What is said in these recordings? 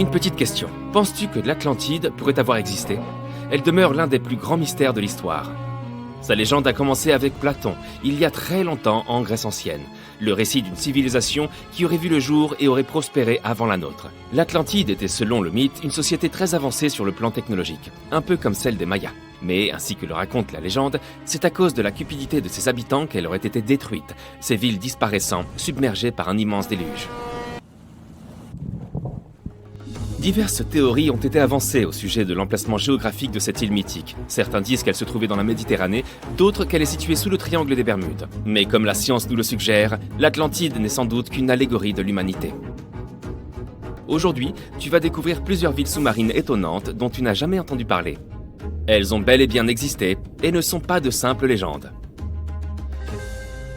Une petite question. Penses-tu que l'Atlantide pourrait avoir existé ? Elle demeure l'un des plus grands mystères de l'histoire. Sa légende a commencé avec Platon, il y a très longtemps en Grèce ancienne. Le récit d'une civilisation qui aurait vu le jour et aurait prospéré avant la nôtre. L'Atlantide était, selon le mythe, une société très avancée sur le plan technologique, un peu comme celle des Mayas. Mais, ainsi que le raconte la légende, c'est à cause de la cupidité de ses habitants qu'elle aurait été détruite, ces villes disparaissant, submergées par un immense déluge. Diverses théories ont été avancées au sujet de l'emplacement géographique de cette île mythique. Certains disent qu'elle se trouvait dans la Méditerranée, d'autres qu'elle est située sous le triangle des Bermudes. Mais comme la science nous le suggère, l'Atlantide n'est sans doute qu'une allégorie de l'humanité. Aujourd'hui, tu vas découvrir plusieurs villes sous-marines étonnantes dont tu n'as jamais entendu parler. Elles ont bel et bien existé et ne sont pas de simples légendes.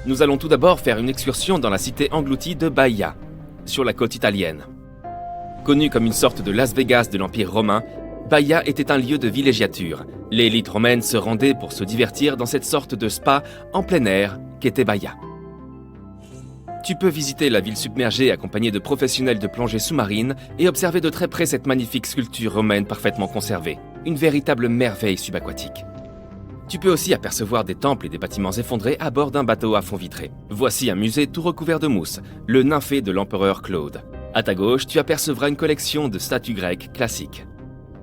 Nous allons tout d'abord faire une excursion dans la cité engloutie de Baïa, sur la côte italienne. Connue comme une sorte de Las Vegas de l'Empire romain, Baïa était un lieu de villégiature. L'élite romaine se rendait pour se divertir dans cette sorte de spa en plein air qu'était Baïa. Tu peux visiter la ville submergée accompagnée de professionnels de plongée sous-marine et observer de très près cette magnifique sculpture romaine parfaitement conservée, une véritable merveille subaquatique. Tu peux aussi apercevoir des temples et des bâtiments effondrés à bord d'un bateau à fond vitré. Voici un musée tout recouvert de mousse, le nymphée de l'empereur Claude. À ta gauche, tu apercevras une collection de statues grecques classiques.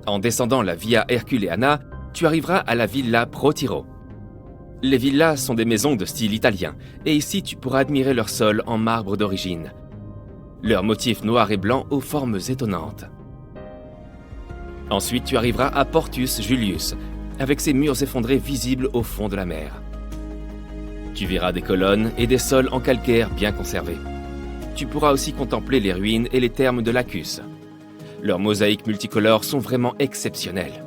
En descendant la Via Herculeana, tu arriveras à la Villa Pro Tiro. Les villas sont des maisons de style italien, et ici tu pourras admirer leur sol en marbre d'origine. Leurs motifs noirs et blancs aux formes étonnantes. Ensuite, tu arriveras à Portus Julius, avec ses murs effondrés visibles au fond de la mer. Tu verras des colonnes et des sols en calcaire bien conservés. Tu pourras aussi contempler les ruines et les thermes de Lacus. Leurs mosaïques multicolores sont vraiment exceptionnelles.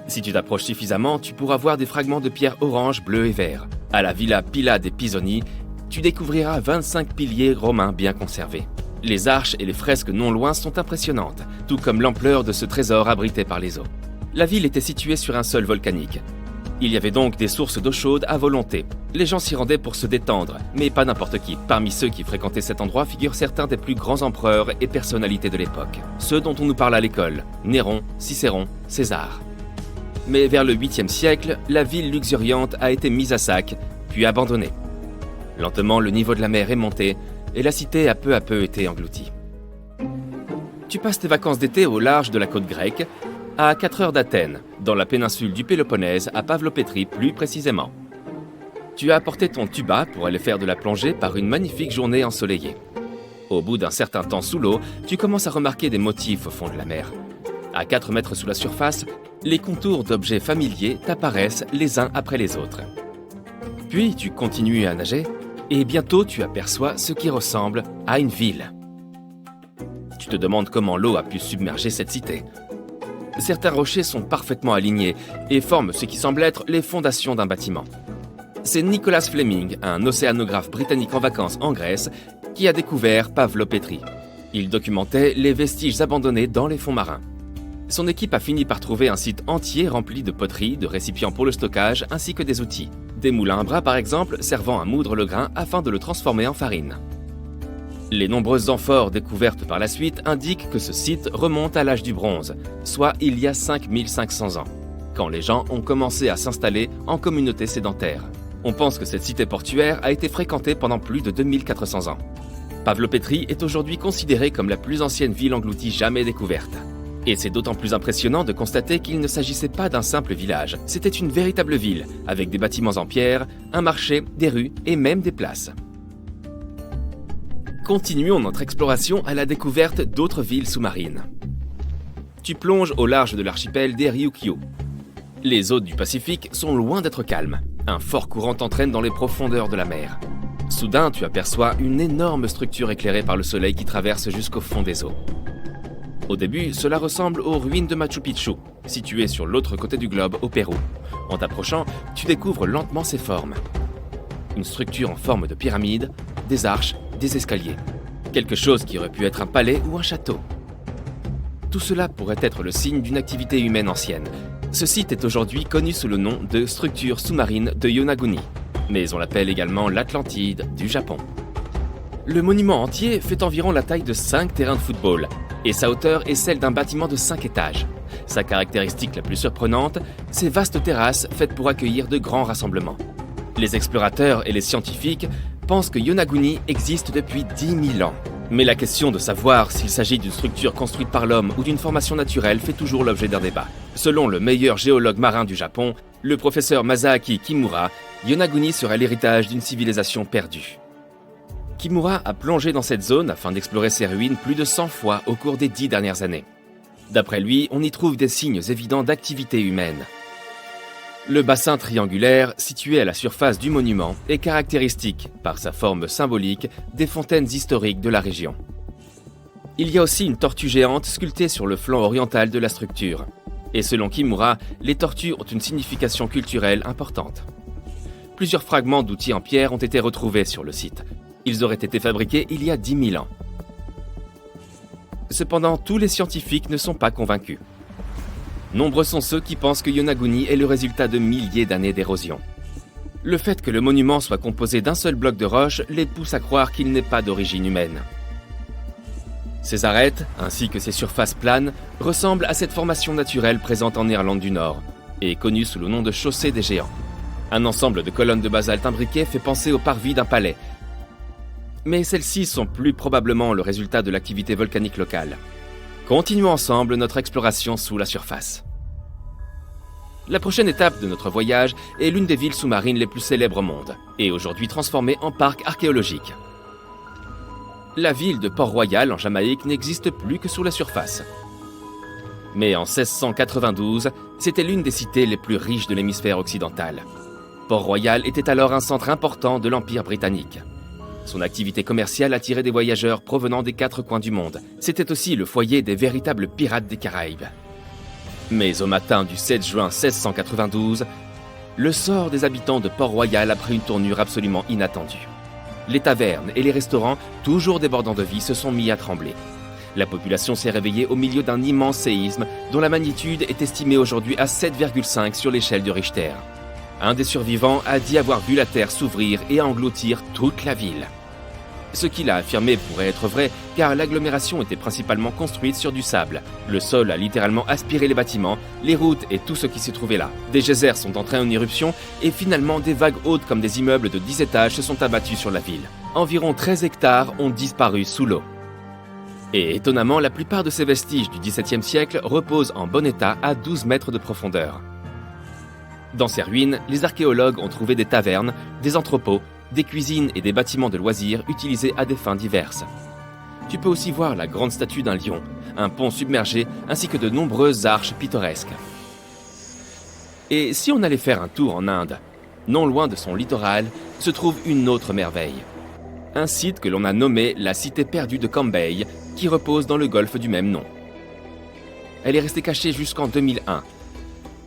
Si tu t'approches suffisamment, tu pourras voir des fragments de pierre orange, bleu et vert. À la Villa Pilla dei Pisoni, tu découvriras 25 piliers romains bien conservés. Les arches et les fresques non loin sont impressionnantes, tout comme l'ampleur de ce trésor abrité par les eaux. La ville était située sur un sol volcanique. Il y avait donc des sources d'eau chaude à volonté. Les gens s'y rendaient pour se détendre, mais pas n'importe qui. Parmi ceux qui fréquentaient cet endroit figurent certains des plus grands empereurs et personnalités de l'époque. Ceux dont on nous parle à l'école, Néron, Cicéron, César. Mais vers le 8e siècle, la ville luxuriante a été mise à sac, puis abandonnée. Lentement, le niveau de la mer est monté, et la cité a peu à peu été engloutie. Tu passes tes vacances d'été au large de la côte grecque, à 4 heures d'Athènes, dans la péninsule du Péloponnèse, à Pavlopétrie plus précisément. Tu as apporté ton tuba pour aller faire de la plongée par une magnifique journée ensoleillée. Au bout d'un certain temps sous l'eau, tu commences à remarquer des motifs au fond de la mer. À 4 mètres sous la surface, les contours d'objets familiers t'apparaissent les uns après les autres. Puis tu continues à nager, et bientôt tu aperçois ce qui ressemble à une ville. Tu te demandes comment l'eau a pu submerger cette cité. Certains rochers sont parfaitement alignés et forment ce qui semble être les fondations d'un bâtiment. C'est Nicholas Fleming, un océanographe britannique en vacances en Grèce, qui a découvert Pavlopétrie. Il documentait les vestiges abandonnés dans les fonds marins. Son équipe a fini par trouver un site entier rempli de poteries, de récipients pour le stockage, ainsi que des outils. Des moulins à bras par exemple, servant à moudre le grain afin de le transformer en farine. Les nombreuses amphores découvertes par la suite indiquent que ce site remonte à l'âge du bronze, soit il y a 5500 ans, quand les gens ont commencé à s'installer en communauté sédentaire. On pense que cette cité portuaire a été fréquentée pendant plus de 2400 ans. Pavlopétrie est aujourd'hui considérée comme la plus ancienne ville engloutie jamais découverte. Et c'est d'autant plus impressionnant de constater qu'il ne s'agissait pas d'un simple village, c'était une véritable ville, avec des bâtiments en pierre, un marché, des rues et même des places. Continuons notre exploration à la découverte d'autres villes sous-marines. Tu plonges au large de l'archipel des Ryukyu. Les eaux du Pacifique sont loin d'être calmes. Un fort courant t'entraîne dans les profondeurs de la mer. Soudain, tu aperçois une énorme structure éclairée par le soleil qui traverse jusqu'au fond des eaux. Au début, cela ressemble aux ruines de Machu Picchu, situées sur l'autre côté du globe, au Pérou. En t'approchant, tu découvres lentement ses formes. Une structure en forme de pyramide, des arches, des escaliers. Quelque chose qui aurait pu être un palais ou un château. Tout cela pourrait être le signe d'une activité humaine ancienne. Ce site est aujourd'hui connu sous le nom de structure sous-marine de Yonaguni, mais on l'appelle également l'Atlantide du Japon. Le monument entier fait environ la taille de 5 terrains de football. et sa hauteur est celle d'un bâtiment de 5 étages. Sa caractéristique la plus surprenante, ses vastes terrasses faites pour accueillir de grands rassemblements. Les explorateurs et les scientifiques pensent que Yonaguni existe depuis 10 000 ans. Mais la question de savoir s'il s'agit d'une structure construite par l'homme ou d'une formation naturelle fait toujours l'objet d'un débat. Selon le meilleur géologue marin du Japon, le professeur Masaaki Kimura, Yonaguni serait l'héritage d'une civilisation perdue. Kimura a plongé dans cette zone afin d'explorer ses ruines plus de 100 fois au cours des 10 dernières années. D'après lui, on y trouve des signes évidents d'activité humaine. Le bassin triangulaire, situé à la surface du monument, est caractéristique, par sa forme symbolique, des fontaines historiques de la région. Il y a aussi une tortue géante sculptée sur le flanc oriental de la structure. Et selon Kimura, les tortues ont une signification culturelle importante. Plusieurs fragments d'outils en pierre ont été retrouvés sur le site. Ils auraient été fabriqués il y a 10 000 ans. Cependant, tous les scientifiques ne sont pas convaincus. Nombreux sont ceux qui pensent que Yonaguni est le résultat de milliers d'années d'érosion. Le fait que le monument soit composé d'un seul bloc de roche les pousse à croire qu'il n'est pas d'origine humaine. Ses arêtes, ainsi que ses surfaces planes, ressemblent à cette formation naturelle présente en Irlande du Nord et connue sous le nom de chaussée des géants. Un ensemble de colonnes de basalte imbriquées fait penser au parvis d'un palais. Mais celles-ci sont plus probablement le résultat de l'activité volcanique locale. Continuons ensemble notre exploration sous la surface. La prochaine étape de notre voyage est l'une des villes sous-marines les plus célèbres au monde, et aujourd'hui transformée en parc archéologique. La ville de Port-Royal en Jamaïque n'existe plus que sous la surface. Mais en 1692, c'était l'une des cités les plus riches de l'hémisphère occidental. Port-Royal était alors un centre important de l'Empire britannique. Son activité commerciale attirait des voyageurs provenant des 4 coins du monde. C'était aussi le foyer des véritables pirates des Caraïbes. Mais au matin du 7 juin 1692, le sort des habitants de Port-Royal a pris une tournure absolument inattendue. Les tavernes et les restaurants, toujours débordants de vie, se sont mis à trembler. La population s'est réveillée au milieu d'un immense séisme dont la magnitude est estimée aujourd'hui à 7,5 sur l'échelle de Richter. Un des survivants a dit avoir vu la terre s'ouvrir et engloutir toute la ville. Ce qu'il a affirmé pourrait être vrai, car l'agglomération était principalement construite sur du sable. Le sol a littéralement aspiré les bâtiments, les routes et tout ce qui s'y trouvait là. Des geysers sont entrés en éruption et finalement des vagues hautes comme des immeubles de 10 étages se sont abattus sur la ville. Environ 13 hectares ont disparu sous l'eau. Et étonnamment, la plupart de ces vestiges du XVIIe siècle reposent en bon état à 12 mètres de profondeur. Dans ces ruines, les archéologues ont trouvé des tavernes, des entrepôts, des cuisines et des bâtiments de loisirs utilisés à des fins diverses. Tu peux aussi voir la grande statue d'un lion, un pont submergé ainsi que de nombreuses arches pittoresques. Et si on allait faire un tour en Inde, non loin de son littoral, se trouve une autre merveille. Un site que l'on a nommé la cité perdue de Cambay, qui repose dans le golfe du même nom. Elle est restée cachée jusqu'en 2001,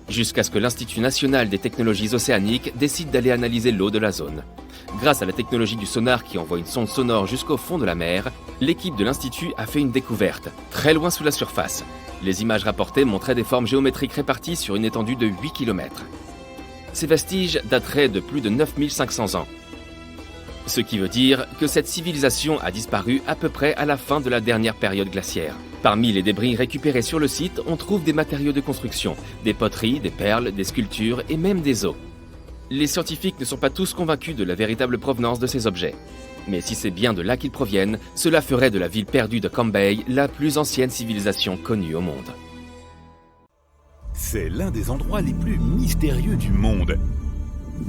jusqu'à ce que l'Institut national des technologies océaniques décide d'aller analyser l'eau de la zone. Grâce à la technologie du sonar qui envoie une sonde sonore jusqu'au fond de la mer, l'équipe de l'Institut a fait une découverte, très loin sous la surface. Les images rapportées montraient des formes géométriques réparties sur une étendue de 8 km. Ces vestiges dateraient de plus de 9500 ans. Ce qui veut dire que cette civilisation a disparu à peu près à la fin de la dernière période glaciaire. Parmi les débris récupérés sur le site, on trouve des matériaux de construction, des poteries, des perles, des sculptures et même des os. Les scientifiques ne sont pas tous convaincus de la véritable provenance de ces objets. Mais si c'est bien de là qu'ils proviennent, cela ferait de la ville perdue de Cambay la plus ancienne civilisation connue au monde. C'est l'un des endroits les plus mystérieux du monde.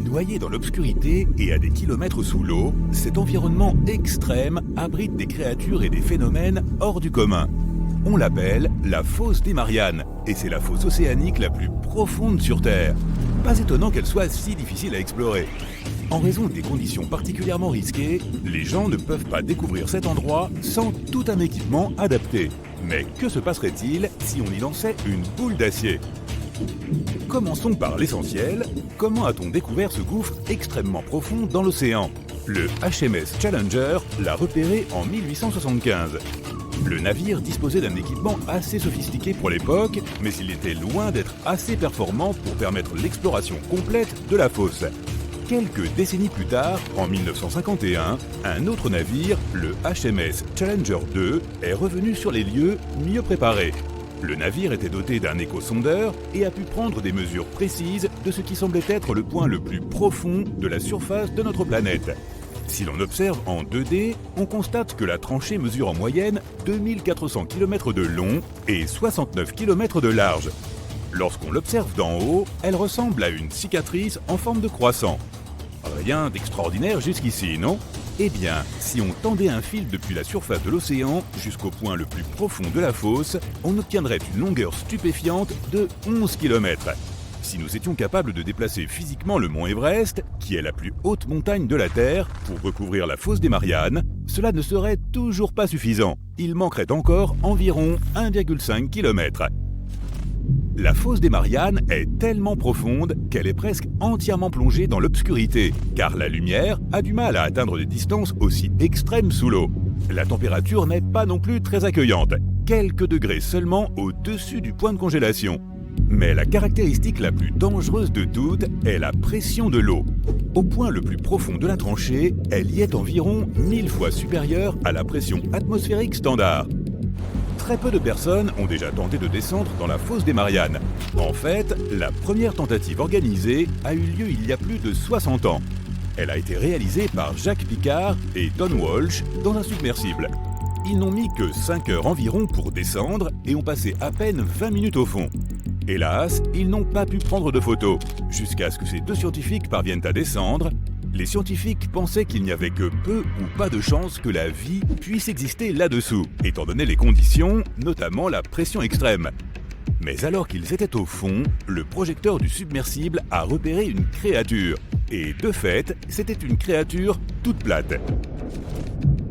Noyé dans l'obscurité et à des kilomètres sous l'eau, cet environnement extrême abrite des créatures et des phénomènes hors du commun. On l'appelle la fosse des Mariannes, et c'est la fosse océanique la plus profonde sur Terre. Pas étonnant qu'elle soit si difficile à explorer. En raison des conditions particulièrement risquées, les gens ne peuvent pas découvrir cet endroit sans tout un équipement adapté. Mais que se passerait-il si on y lançait une boule d'acier ? Commençons par l'essentiel. Comment a-t-on découvert ce gouffre extrêmement profond dans l'océan ? Le HMS Challenger l'a repéré en 1875. Le navire disposait d'un équipement assez sophistiqué pour l'époque, mais il était loin d'être assez performant pour permettre l'exploration complète de la fosse. Quelques décennies plus tard, en 1951, un autre navire, le HMS Challenger 2, est revenu sur les lieux mieux préparé. Le navire était doté d'un échosondeur et a pu prendre des mesures précises de ce qui semblait être le point le plus profond de la surface de notre planète. Si l'on observe en 2D, on constate que la tranchée mesure en moyenne 2400 km de long et 69 km de large. Lorsqu'on l'observe d'en haut, elle ressemble à une cicatrice en forme de croissant. Rien d'extraordinaire jusqu'ici, non ? Eh bien, si on tendait un fil depuis la surface de l'océan jusqu'au point le plus profond de la fosse, on obtiendrait une longueur stupéfiante de 11 km. Si nous étions capables de déplacer physiquement le mont Everest, qui est la plus haute montagne de la Terre, pour recouvrir la fosse des Mariannes, cela ne serait toujours pas suffisant. Il manquerait encore environ 1,5 km. La fosse des Mariannes est tellement profonde qu'elle est presque entièrement plongée dans l'obscurité, car la lumière a du mal à atteindre des distances aussi extrêmes sous l'eau. La température n'est pas non plus très accueillante, quelques degrés seulement au-dessus du point de congélation. Mais la caractéristique la plus dangereuse de toutes est la pression de l'eau. Au point le plus profond de la tranchée, elle y est environ 1000 fois supérieure à la pression atmosphérique standard. Très peu de personnes ont déjà tenté de descendre dans la fosse des Mariannes. En fait, la première tentative organisée a eu lieu il y a plus de 60 ans. Elle a été réalisée par Jacques Piccard et Don Walsh dans un submersible. Ils n'ont mis que 5 heures environ pour descendre et ont passé à peine 20 minutes au fond. Hélas, ils n'ont pas pu prendre de photos, jusqu'à ce que ces deux scientifiques parviennent à descendre. Les scientifiques pensaient qu'il n'y avait que peu ou pas de chances que la vie puisse exister là-dessous, étant donné les conditions, notamment la pression extrême. Mais alors qu'ils étaient au fond, le projecteur du submersible a repéré une créature. Et de fait, c'était une créature toute plate.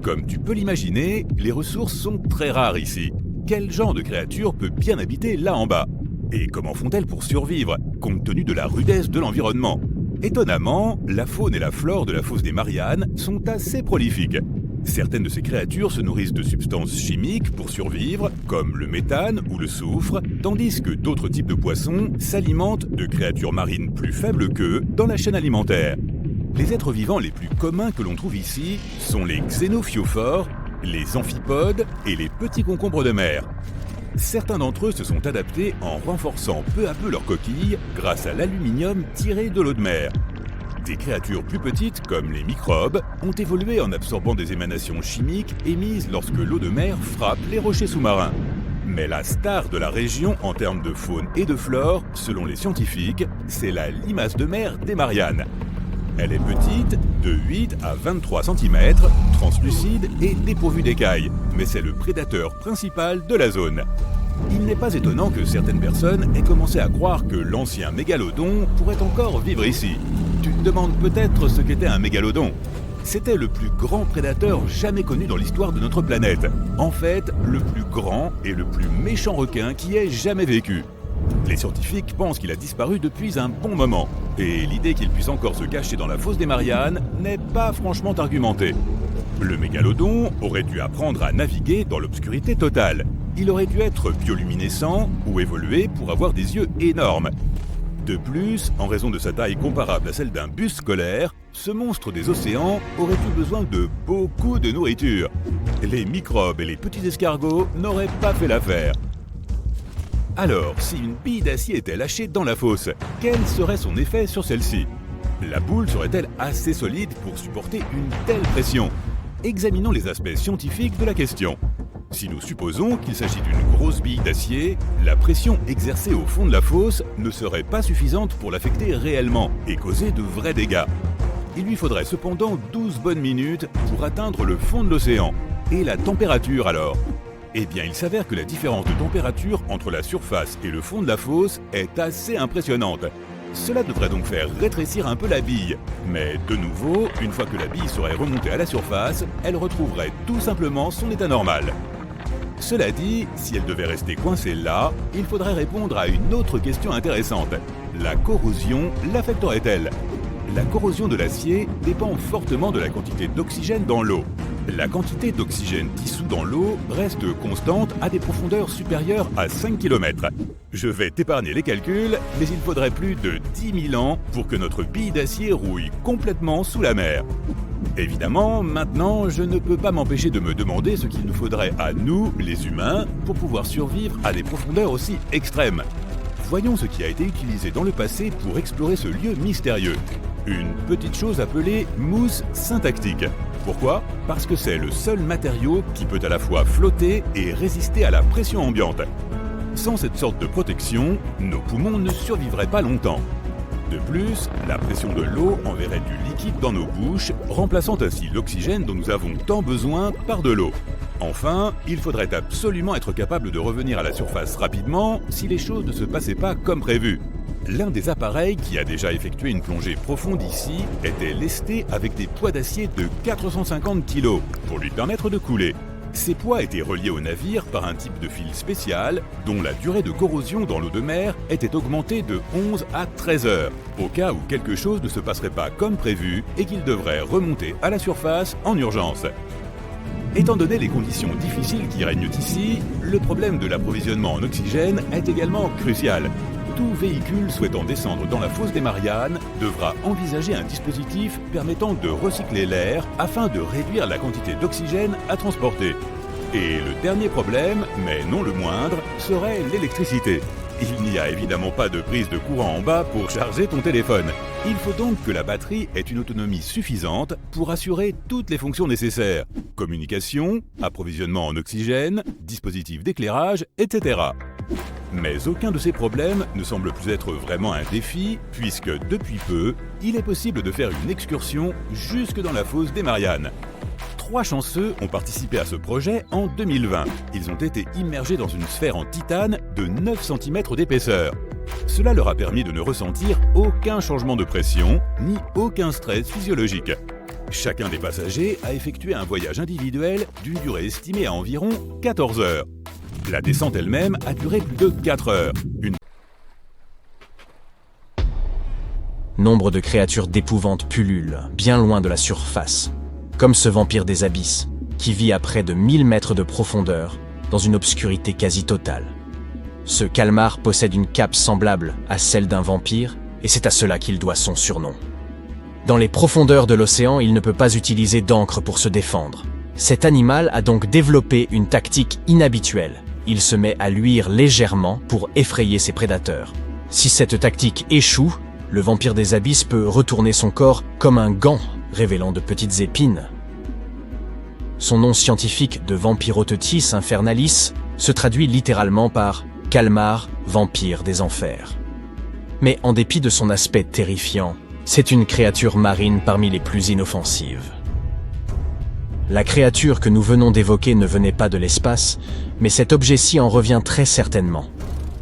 Comme tu peux l'imaginer, les ressources sont très rares ici. Quel genre de créature peut bien habiter là en bas ? Et comment font-elles pour survivre, compte tenu de la rudesse de l'environnement ? Étonnamment, la faune et la flore de la fosse des Mariannes sont assez prolifiques. Certaines de ces créatures se nourrissent de substances chimiques pour survivre, comme le méthane ou le soufre, tandis que d'autres types de poissons s'alimentent de créatures marines plus faibles qu'eux dans la chaîne alimentaire. Les êtres vivants les plus communs que l'on trouve ici sont les xénophyophores, les amphipodes et les petits concombres de mer. Certains d'entre eux se sont adaptés en renforçant peu à peu leur coquille grâce à l'aluminium tiré de l'eau de mer. Des créatures plus petites, comme les microbes, ont évolué en absorbant des émanations chimiques émises lorsque l'eau de mer frappe les rochers sous-marins. Mais la star de la région en termes de faune et de flore, selon les scientifiques, c'est la limace de mer des Mariannes. Elle est petite, de 8 à 23 cm, translucide et dépourvue d'écailles, mais c'est le prédateur principal de la zone. Il n'est pas étonnant que certaines personnes aient commencé à croire que l'ancien mégalodon pourrait encore vivre ici. Tu te demandes peut-être ce qu'était un mégalodon. C'était le plus grand prédateur jamais connu dans l'histoire de notre planète. En fait, le plus grand et le plus méchant requin qui ait jamais vécu. Les scientifiques pensent qu'il a disparu depuis un bon moment, et l'idée qu'il puisse encore se cacher dans la fosse des Mariannes n'est pas franchement argumentée. Le mégalodon aurait dû apprendre à naviguer dans l'obscurité totale. Il aurait dû être bioluminescent ou évoluer pour avoir des yeux énormes. De plus, en raison de sa taille comparable à celle d'un bus scolaire, ce monstre des océans aurait eu besoin de beaucoup de nourriture. Les microbes et les petits escargots n'auraient pas fait l'affaire. Alors, si une bille d'acier était lâchée dans la fosse, quel serait son effet sur celle-ci ? La boule serait-elle assez solide pour supporter une telle pression ? Examinons les aspects scientifiques de la question. Si nous supposons qu'il s'agit d'une grosse bille d'acier, la pression exercée au fond de la fosse ne serait pas suffisante pour l'affecter réellement et causer de vrais dégâts. Il lui faudrait cependant 12 bonnes minutes pour atteindre le fond de l'océan. Et la température alors ? Eh bien, il s'avère que la différence de température entre la surface et le fond de la fosse est assez impressionnante. Cela devrait donc faire rétrécir un peu la bille. Mais de nouveau, une fois que la bille serait remontée à la surface, elle retrouverait tout simplement son état normal. Cela dit, si elle devait rester coincée là, il faudrait répondre à une autre question intéressante. La corrosion l'affecterait-elle ? La corrosion de l'acier dépend fortement de la quantité d'oxygène dans l'eau. La quantité d'oxygène dissous dans l'eau reste constante à des profondeurs supérieures à 5 km. Je vais t'épargner les calculs, mais il faudrait plus de 10 000 ans pour que notre bille d'acier rouille complètement sous la mer. Évidemment, maintenant, je ne peux pas m'empêcher de me demander ce qu'il nous faudrait à nous, les humains, pour pouvoir survivre à des profondeurs aussi extrêmes. Voyons ce qui a été utilisé dans le passé pour explorer ce lieu mystérieux. Une petite chose appelée mousse syntactique. Pourquoi ? Parce que c'est le seul matériau qui peut à la fois flotter et résister à la pression ambiante. Sans cette sorte de protection, nos poumons ne survivraient pas longtemps. De plus, la pression de l'eau enverrait du liquide dans nos bouches, remplaçant ainsi l'oxygène dont nous avons tant besoin par de l'eau. Enfin, il faudrait absolument être capable de revenir à la surface rapidement si les choses ne se passaient pas comme prévu. L'un des appareils qui a déjà effectué une plongée profonde ici était lesté avec des poids d'acier de 450 kg pour lui permettre de couler. Ces poids étaient reliés au navire par un type de fil spécial dont la durée de corrosion dans l'eau de mer était augmentée de 11 à 13 heures, au cas où quelque chose ne se passerait pas comme prévu et qu'il devrait remonter à la surface en urgence. Étant donné les conditions difficiles qui règnent ici, le problème de l'approvisionnement en oxygène est également crucial. Tout véhicule souhaitant descendre dans la fosse des Mariannes devra envisager un dispositif permettant de recycler l'air afin de réduire la quantité d'oxygène à transporter. Et le dernier problème, mais non le moindre, serait l'électricité. Il n'y a évidemment pas de prise de courant en bas pour charger ton téléphone. Il faut donc que la batterie ait une autonomie suffisante pour assurer toutes les fonctions nécessaires. Communication, approvisionnement en oxygène, dispositif d'éclairage, etc. Mais aucun de ces problèmes ne semble plus être vraiment un défi, puisque depuis peu, il est possible de faire une excursion jusque dans la fosse des Mariannes. 3 chanceux ont participé à ce projet en 2020. Ils ont été immergés dans une sphère en titane de 9 cm d'épaisseur. Cela leur a permis de ne ressentir aucun changement de pression, ni aucun stress physiologique. Chacun des passagers a effectué un voyage individuel d'une durée estimée à environ 14 heures. La descente elle-même a duré plus de 4 heures. Nombre de créatures d'épouvante pullulent, bien loin de la surface. Comme ce vampire des abysses, qui vit à près de 1000 mètres de profondeur, dans une obscurité quasi totale. Ce calmar possède une cape semblable à celle d'un vampire, et c'est à cela qu'il doit son surnom. Dans les profondeurs de l'océan, il ne peut pas utiliser d'encre pour se défendre. Cet animal a donc développé une tactique inhabituelle. Il se met à luire légèrement pour effrayer ses prédateurs. Si cette tactique échoue, le vampire des abysses peut retourner son corps comme un gant, révélant de petites épines. Son nom scientifique de Vampirotetis infernalis se traduit littéralement par « calmar, vampire des enfers ». Mais en dépit de son aspect terrifiant, c'est une créature marine parmi les plus inoffensives. La créature que nous venons d'évoquer ne venait pas de l'espace, mais cet objet-ci en revient très certainement.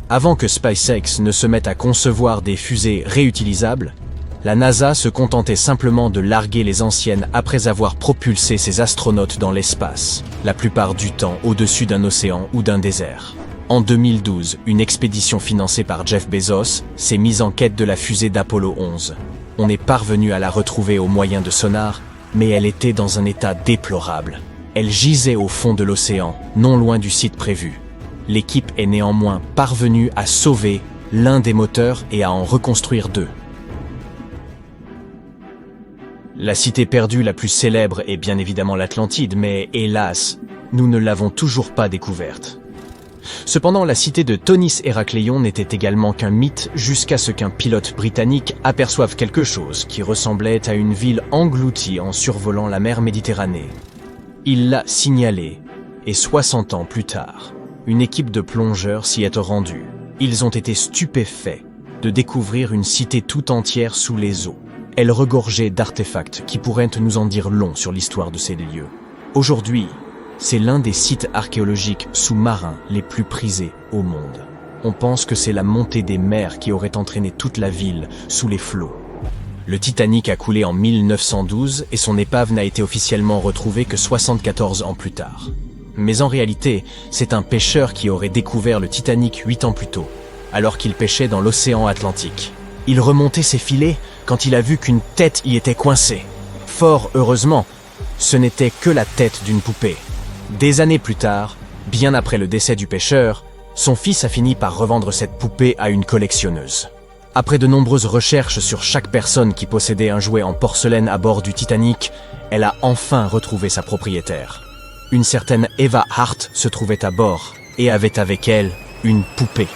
Avant que SpaceX ne se mette à concevoir des fusées réutilisables, la NASA se contentait simplement de larguer les anciennes après avoir propulsé ses astronautes dans l'espace, la plupart du temps au-dessus d'un océan ou d'un désert. En 2012, une expédition financée par Jeff Bezos s'est mise en quête de la fusée d'Apollo 11. On est parvenu à la retrouver au moyen de sonar, mais elle était dans un état déplorable. Elle gisait au fond de l'océan, non loin du site prévu. L'équipe est néanmoins parvenue à sauver l'un des moteurs et à en reconstruire 2. La cité perdue la plus célèbre est bien évidemment l'Atlantide, mais hélas, nous ne l'avons toujours pas découverte. Cependant, la cité de Thonis Héracléon n'était également qu'un mythe jusqu'à ce qu'un pilote britannique aperçoive quelque chose qui ressemblait à une ville engloutie en survolant la mer Méditerranée. Il l'a signalé, et 60 ans plus tard, une équipe de plongeurs s'y est rendue. Ils ont été stupéfaits de découvrir une cité tout entière sous les eaux. Elle regorgeait d'artefacts qui pourraient nous en dire long sur l'histoire de ces lieux. Aujourd'hui, c'est l'un des sites archéologiques sous-marins les plus prisés au monde. On pense que c'est la montée des mers qui aurait entraîné toute la ville sous les flots. Le Titanic a coulé en 1912 et son épave n'a été officiellement retrouvée que 74 ans plus tard. Mais en réalité, c'est un pêcheur qui aurait découvert le Titanic 8 ans plus tôt, alors qu'il pêchait dans l'océan Atlantique. Il remontait ses filets quand il a vu qu'une tête y était coincée. Fort heureusement, ce n'était que la tête d'une poupée. Des années plus tard, bien après le décès du pêcheur, son fils a fini par revendre cette poupée à une collectionneuse. Après de nombreuses recherches sur chaque personne qui possédait un jouet en porcelaine à bord du Titanic, elle a enfin retrouvé sa propriétaire. Une certaine Eva Hart se trouvait à bord et avait avec elle une poupée.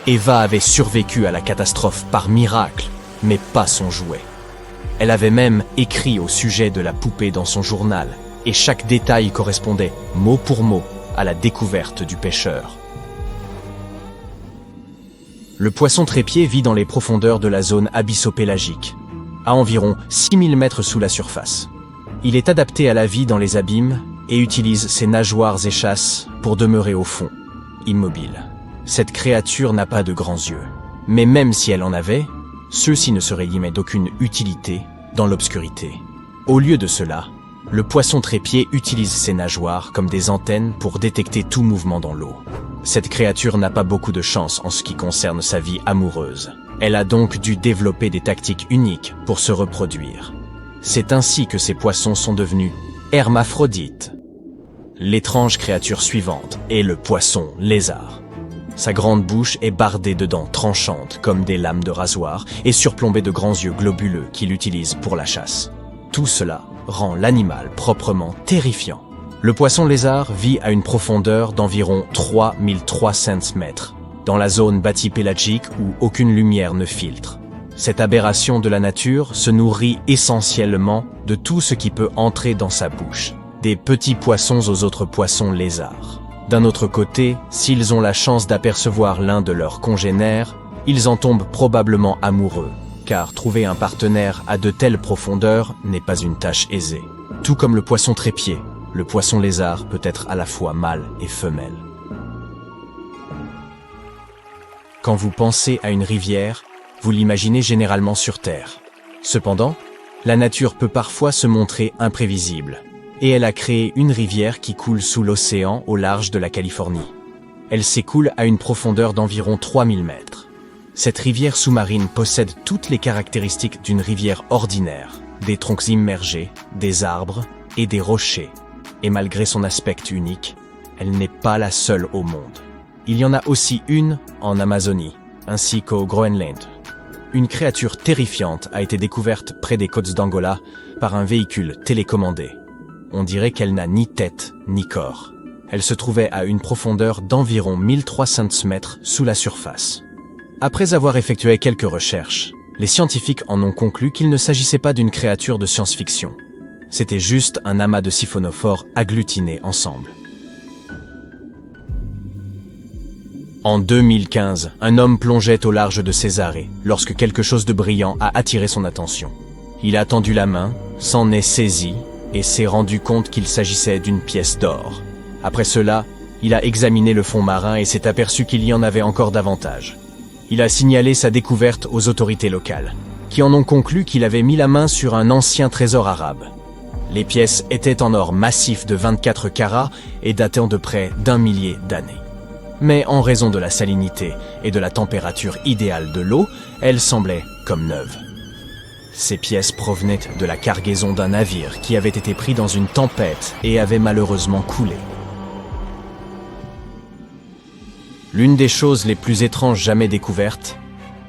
Eva avait survécu à la catastrophe par miracle, mais pas son jouet. Elle avait même écrit au sujet de la poupée dans son journal, et chaque détail correspondait mot pour mot à la découverte du pêcheur. Le poisson trépied vit dans les profondeurs de la zone abyssopélagique, à environ 6000 mètres sous la surface. Il est adapté à la vie dans les abîmes et utilise ses nageoires et chasses pour demeurer au fond, immobile. Cette créature n'a pas de grands yeux, mais même si elle en avait, ceux-ci ne seraient guillemets d'aucune utilité dans l'obscurité. Au lieu de cela, le poisson trépied utilise ses nageoires comme des antennes pour détecter tout mouvement dans l'eau. Cette créature n'a pas beaucoup de chance en ce qui concerne sa vie amoureuse. Elle a donc dû développer des tactiques uniques pour se reproduire. C'est ainsi que ces poissons sont devenus hermaphrodites. L'étrange créature suivante est le poisson lézard. Sa grande bouche est bardée de dents tranchantes comme des lames de rasoir et surplombée de grands yeux globuleux qu'il utilise pour la chasse. Tout cela rend l'animal proprement terrifiant. Le poisson lézard vit à une profondeur d'environ 3300 mètres, dans la zone bathypélagique où aucune lumière ne filtre. Cette aberration de la nature se nourrit essentiellement de tout ce qui peut entrer dans sa bouche, des petits poissons aux autres poissons lézards. D'un autre côté, s'ils ont la chance d'apercevoir l'un de leurs congénères, ils en tombent probablement amoureux, car trouver un partenaire à de telles profondeurs n'est pas une tâche aisée. Tout comme le poisson trépied, le poisson lézard peut être à la fois mâle et femelle. Quand vous pensez à une rivière, vous l'imaginez généralement sur Terre. Cependant, la nature peut parfois se montrer imprévisible, et elle a créé une rivière qui coule sous l'océan au large de la Californie. Elle s'écoule à une profondeur d'environ 3000 mètres. Cette rivière sous-marine possède toutes les caractéristiques d'une rivière ordinaire, des troncs immergés, des arbres et des rochers. Et malgré son aspect unique, elle n'est pas la seule au monde. Il y en a aussi une en Amazonie, ainsi qu'au Groenland. Une créature terrifiante a été découverte près des côtes d'Angola par un véhicule télécommandé. On dirait qu'elle n'a ni tête ni corps. Elle se trouvait à une profondeur d'environ 1300 mètres sous la surface. Après avoir effectué quelques recherches, les scientifiques en ont conclu qu'il ne s'agissait pas d'une créature de science-fiction. C'était juste un amas de siphonophores agglutinés ensemble. En 2015, un homme plongeait au large de Césarée lorsque quelque chose de brillant a attiré son attention. Il a tendu la main, s'en est saisi et s'est rendu compte qu'il s'agissait d'une pièce d'or. Après cela, il a examiné le fond marin et s'est aperçu qu'il y en avait encore davantage. Il a signalé sa découverte aux autorités locales, qui en ont conclu qu'il avait mis la main sur un ancien trésor arabe. Les pièces étaient en or massif de 24 carats et datant de près d'1 millier d'années. Mais en raison de la salinité et de la température idéale de l'eau, elles semblaient comme neuves. Ces pièces provenaient de la cargaison d'un navire qui avait été pris dans une tempête et avait malheureusement coulé. L'une des choses les plus étranges jamais découvertes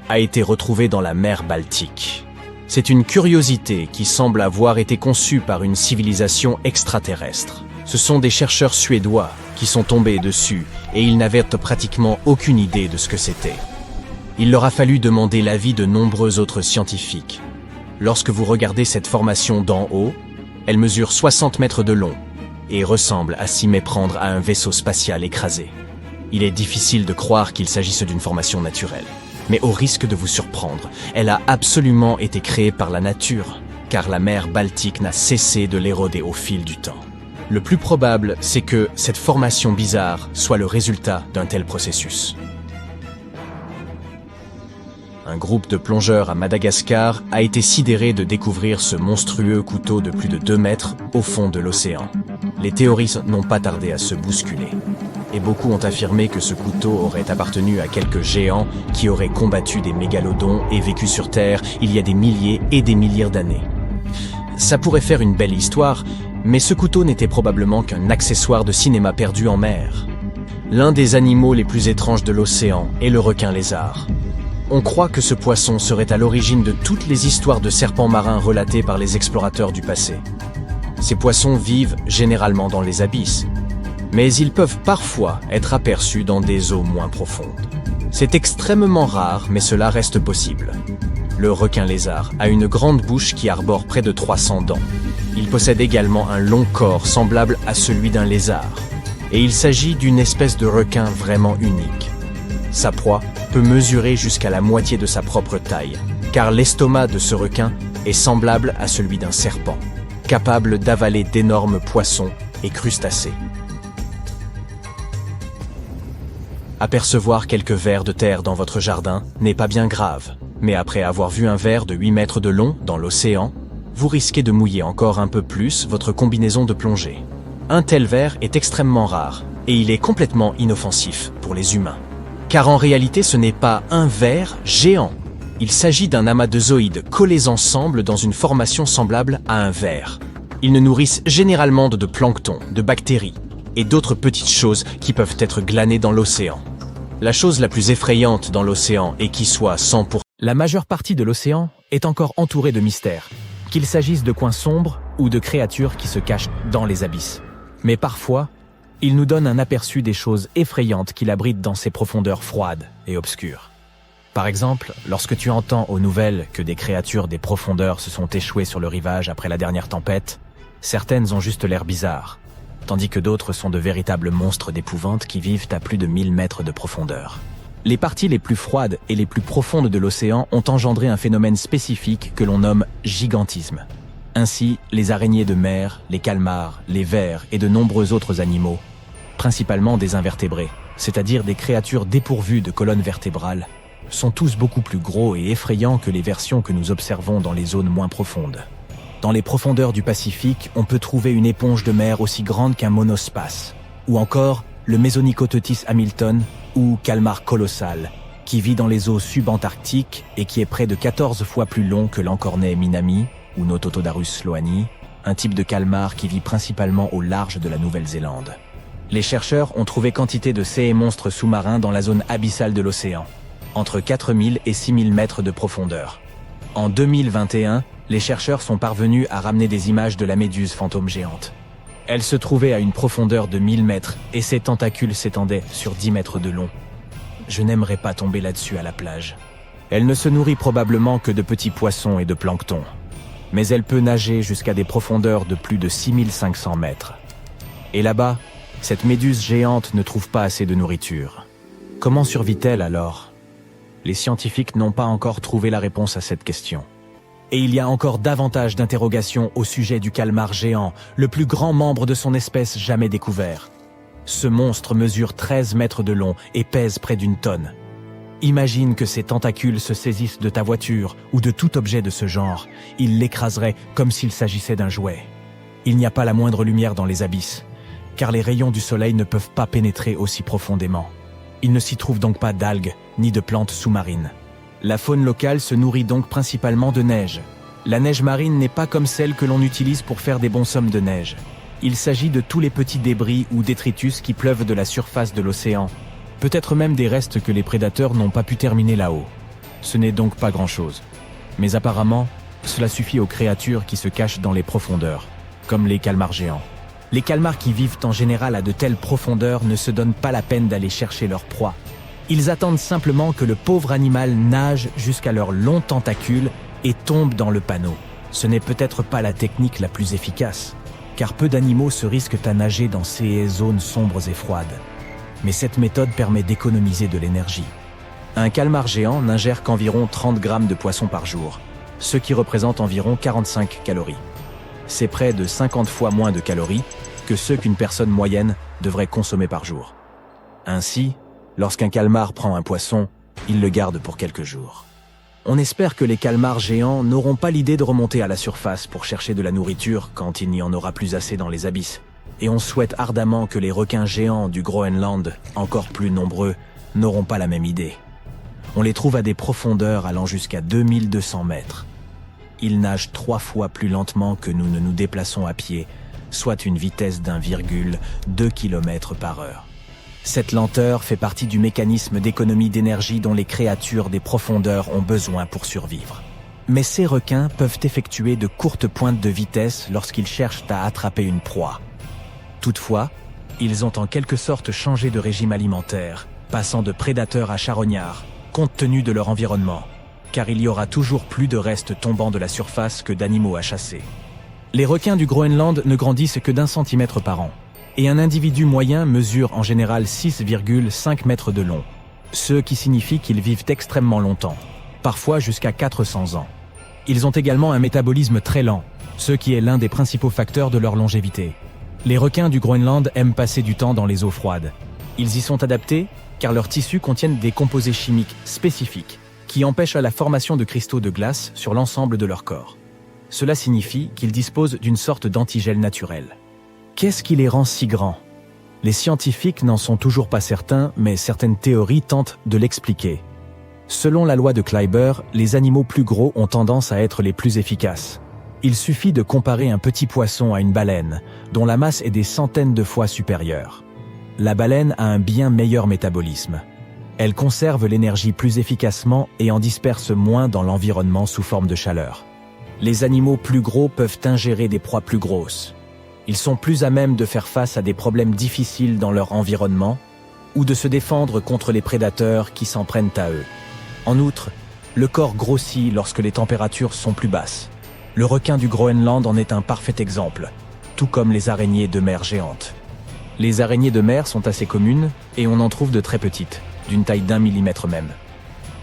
a été retrouvée dans la mer Baltique. C'est une curiosité qui semble avoir été conçue par une civilisation extraterrestre. Ce sont des chercheurs suédois qui sont tombés dessus et ils n'avaient pratiquement aucune idée de ce que c'était. Il leur a fallu demander l'avis de nombreux autres scientifiques. Lorsque vous regardez cette formation d'en haut, elle mesure 60 mètres de long et ressemble à s'y méprendre à un vaisseau spatial écrasé. Il est difficile de croire qu'il s'agisse d'une formation naturelle. Mais au risque de vous surprendre, elle a absolument été créée par la nature, car la mer Baltique n'a cessé de l'éroder au fil du temps. Le plus probable, c'est que cette formation bizarre soit le résultat d'un tel processus. Un groupe de plongeurs à Madagascar a été sidéré de découvrir ce monstrueux couteau de plus de 2 mètres au fond de l'océan. Les théories n'ont pas tardé à se bousculer. Et beaucoup ont affirmé que ce couteau aurait appartenu à quelques géants qui auraient combattu des mégalodons et vécu sur Terre il y a des milliers et des milliers d'années. Ça pourrait faire une belle histoire, Mais ce couteau n'était probablement qu'un accessoire de cinéma perdu en mer. L'un des animaux les plus étranges de l'océan est le requin lézard. On croit que ce poisson serait à l'origine de toutes les histoires de serpents marins relatées par les explorateurs du passé. Ces poissons vivent généralement dans les abysses, mais ils peuvent parfois être aperçus dans des eaux moins profondes. C'est extrêmement rare, mais cela reste possible. Le requin lézard a une grande bouche qui arbore près de 300 dents. Il possède également un long corps semblable à celui d'un lézard, et il s'agit d'une espèce de requin vraiment unique. Sa proie peut mesurer jusqu'à la moitié de sa propre taille, car l'estomac de ce requin est semblable à celui d'un serpent, capable d'avaler d'énormes poissons et crustacés. Apercevoir quelques vers de terre dans votre jardin n'est pas bien grave, mais après avoir vu un ver de 8 mètres de long dans l'océan, vous risquez de mouiller encore un peu plus votre combinaison de plongée. Un tel ver est extrêmement rare, et il est complètement inoffensif pour les humains. Car en réalité ce n'est pas un ver géant, il s'agit d'un amas de zooïdes collés ensemble dans une formation semblable à un ver. Ils ne nourrissent généralement de plancton, de bactéries, et d'autres petites choses qui peuvent être glanées dans l'océan. La chose la plus effrayante dans l'océan est qu'il soit 100%. La majeure partie de l'océan est encore entourée de mystères, qu'il s'agisse de coins sombres ou de créatures qui se cachent dans les abysses. Mais parfois, il nous donne un aperçu des choses effrayantes qu'il abrite dans ses profondeurs froides et obscures. Par exemple, lorsque tu entends aux nouvelles que des créatures des profondeurs se sont échouées sur le rivage après la dernière tempête, certaines ont juste l'air bizarres, tandis que d'autres sont de véritables monstres d'épouvante qui vivent à plus de 1000 mètres de profondeur. Les parties les plus froides et les plus profondes de l'océan ont engendré un phénomène spécifique que l'on nomme gigantisme. Ainsi, les araignées de mer, les calmars, les vers et de nombreux autres animaux, principalement des invertébrés, c'est-à-dire des créatures dépourvues de colonne vertébrale, sont tous beaucoup plus gros et effrayants que les versions que nous observons dans les zones moins profondes. Dans les profondeurs du Pacifique, on peut trouver une éponge de mer aussi grande qu'un monospace, ou encore le Mesonychotetis hamilton ou calmar colossal, qui vit dans les eaux subantarctiques et qui est près de 14 fois plus long que l'encornet minami ou Nototodarus sloani, un type de calmar qui vit principalement au large de la Nouvelle-Zélande. Les chercheurs ont trouvé quantité de ces monstres sous-marins dans la zone abyssale de l'océan, entre 4000 et 6000 mètres de profondeur. En 2021, les chercheurs sont parvenus à ramener des images de la méduse fantôme géante. Elle se trouvait à une profondeur de 1000 mètres et ses tentacules s'étendaient sur 10 mètres de long. Je n'aimerais pas tomber là-dessus à la plage. Elle ne se nourrit probablement que de petits poissons et de plancton, mais elle peut nager jusqu'à des profondeurs de plus de 6500 mètres. Et là-bas, cette méduse géante ne trouve pas assez de nourriture. Comment survit-elle alors ? Les scientifiques n'ont pas encore trouvé la réponse à cette question. Et il y a encore davantage d'interrogations au sujet du calmar géant, le plus grand membre de son espèce jamais découvert. Ce monstre mesure 13 mètres de long et pèse près d'1 tonne. Imagine que ses tentacules se saisissent de ta voiture ou de tout objet de ce genre. Ils l'écraseraient comme s'il s'agissait d'un jouet. Il n'y a pas la moindre lumière dans les abysses, car les rayons du soleil ne peuvent pas pénétrer aussi profondément. Il ne s'y trouve donc pas d'algues ni de plantes sous-marines. La faune locale se nourrit donc principalement de neige. La neige marine n'est pas comme celle que l'on utilise pour faire des bonshommes de neige. Il s'agit de tous les petits débris ou détritus qui pleuvent de la surface de l'océan, peut-être même des restes que les prédateurs n'ont pas pu terminer là-haut. Ce n'est donc pas grand-chose. Mais apparemment, cela suffit aux créatures qui se cachent dans les profondeurs, comme les calmars géants. Les calmars qui vivent en général à de telles profondeurs ne se donnent pas la peine d'aller chercher leur proie. Ils attendent simplement que le pauvre animal nage jusqu'à leurs longs tentacules et tombe dans le panneau. Ce n'est peut-être pas la technique la plus efficace, car peu d'animaux se risquent à nager dans ces zones sombres et froides. Mais cette méthode permet d'économiser de l'énergie. Un calmar géant n'ingère qu'environ 30 grammes de poisson par jour, ce qui représente environ 45 calories. C'est près de 50 fois moins de calories que ce qu'une personne moyenne devrait consommer par jour. Ainsi, lorsqu'un calmar prend un poisson, il le garde pour quelques jours. On espère que les calmars géants n'auront pas l'idée de remonter à la surface pour chercher de la nourriture quand il n'y en aura plus assez dans les abysses. Et on souhaite ardemment que les requins géants du Groenland, encore plus nombreux, n'auront pas la même idée. On les trouve à des profondeurs allant jusqu'à 2200 mètres. Ils nagent 3 fois plus lentement que nous ne nous déplaçons à pied, soit une vitesse d'1,2 km/h. Cette lenteur fait partie du mécanisme d'économie d'énergie dont les créatures des profondeurs ont besoin pour survivre. Mais ces requins peuvent effectuer de courtes pointes de vitesse lorsqu'ils cherchent à attraper une proie. Toutefois, ils ont en quelque sorte changé de régime alimentaire, passant de prédateurs à charognards, compte tenu de leur environnement, car il y aura toujours plus de restes tombant de la surface que d'animaux à chasser. Les requins du Groenland ne grandissent que d'1 cm par an, et un individu moyen mesure en général 6,5 mètres de long, ce qui signifie qu'ils vivent extrêmement longtemps, parfois jusqu'à 400 ans. Ils ont également un métabolisme très lent, ce qui est l'un des principaux facteurs de leur longévité. Les requins du Groenland aiment passer du temps dans les eaux froides. Ils y sont adaptés car leurs tissus contiennent des composés chimiques spécifiques qui empêchent la formation de cristaux de glace sur l'ensemble de leur corps. Cela signifie qu'ils disposent d'une sorte d'antigel naturel. Qu'est-ce qui les rend si grands? Les scientifiques n'en sont toujours pas certains, mais certaines théories tentent de l'expliquer. Selon la loi de Kleiber, les animaux plus gros ont tendance à être les plus efficaces. Il suffit de comparer un petit poisson à une baleine, dont la masse est des centaines de fois supérieure. La baleine a un bien meilleur métabolisme. Elle conserve l'énergie plus efficacement et en disperse moins dans l'environnement sous forme de chaleur. Les animaux plus gros peuvent ingérer des proies plus grosses. Ils sont plus à même de faire face à des problèmes difficiles dans leur environnement ou de se défendre contre les prédateurs qui s'en prennent à eux. En outre, le corps grossit lorsque les températures sont plus basses. Le requin du Groenland en est un parfait exemple, tout comme les araignées de mer géantes. Les araignées de mer sont assez communes et on en trouve de très petites, d'une taille d'1 millimètre même.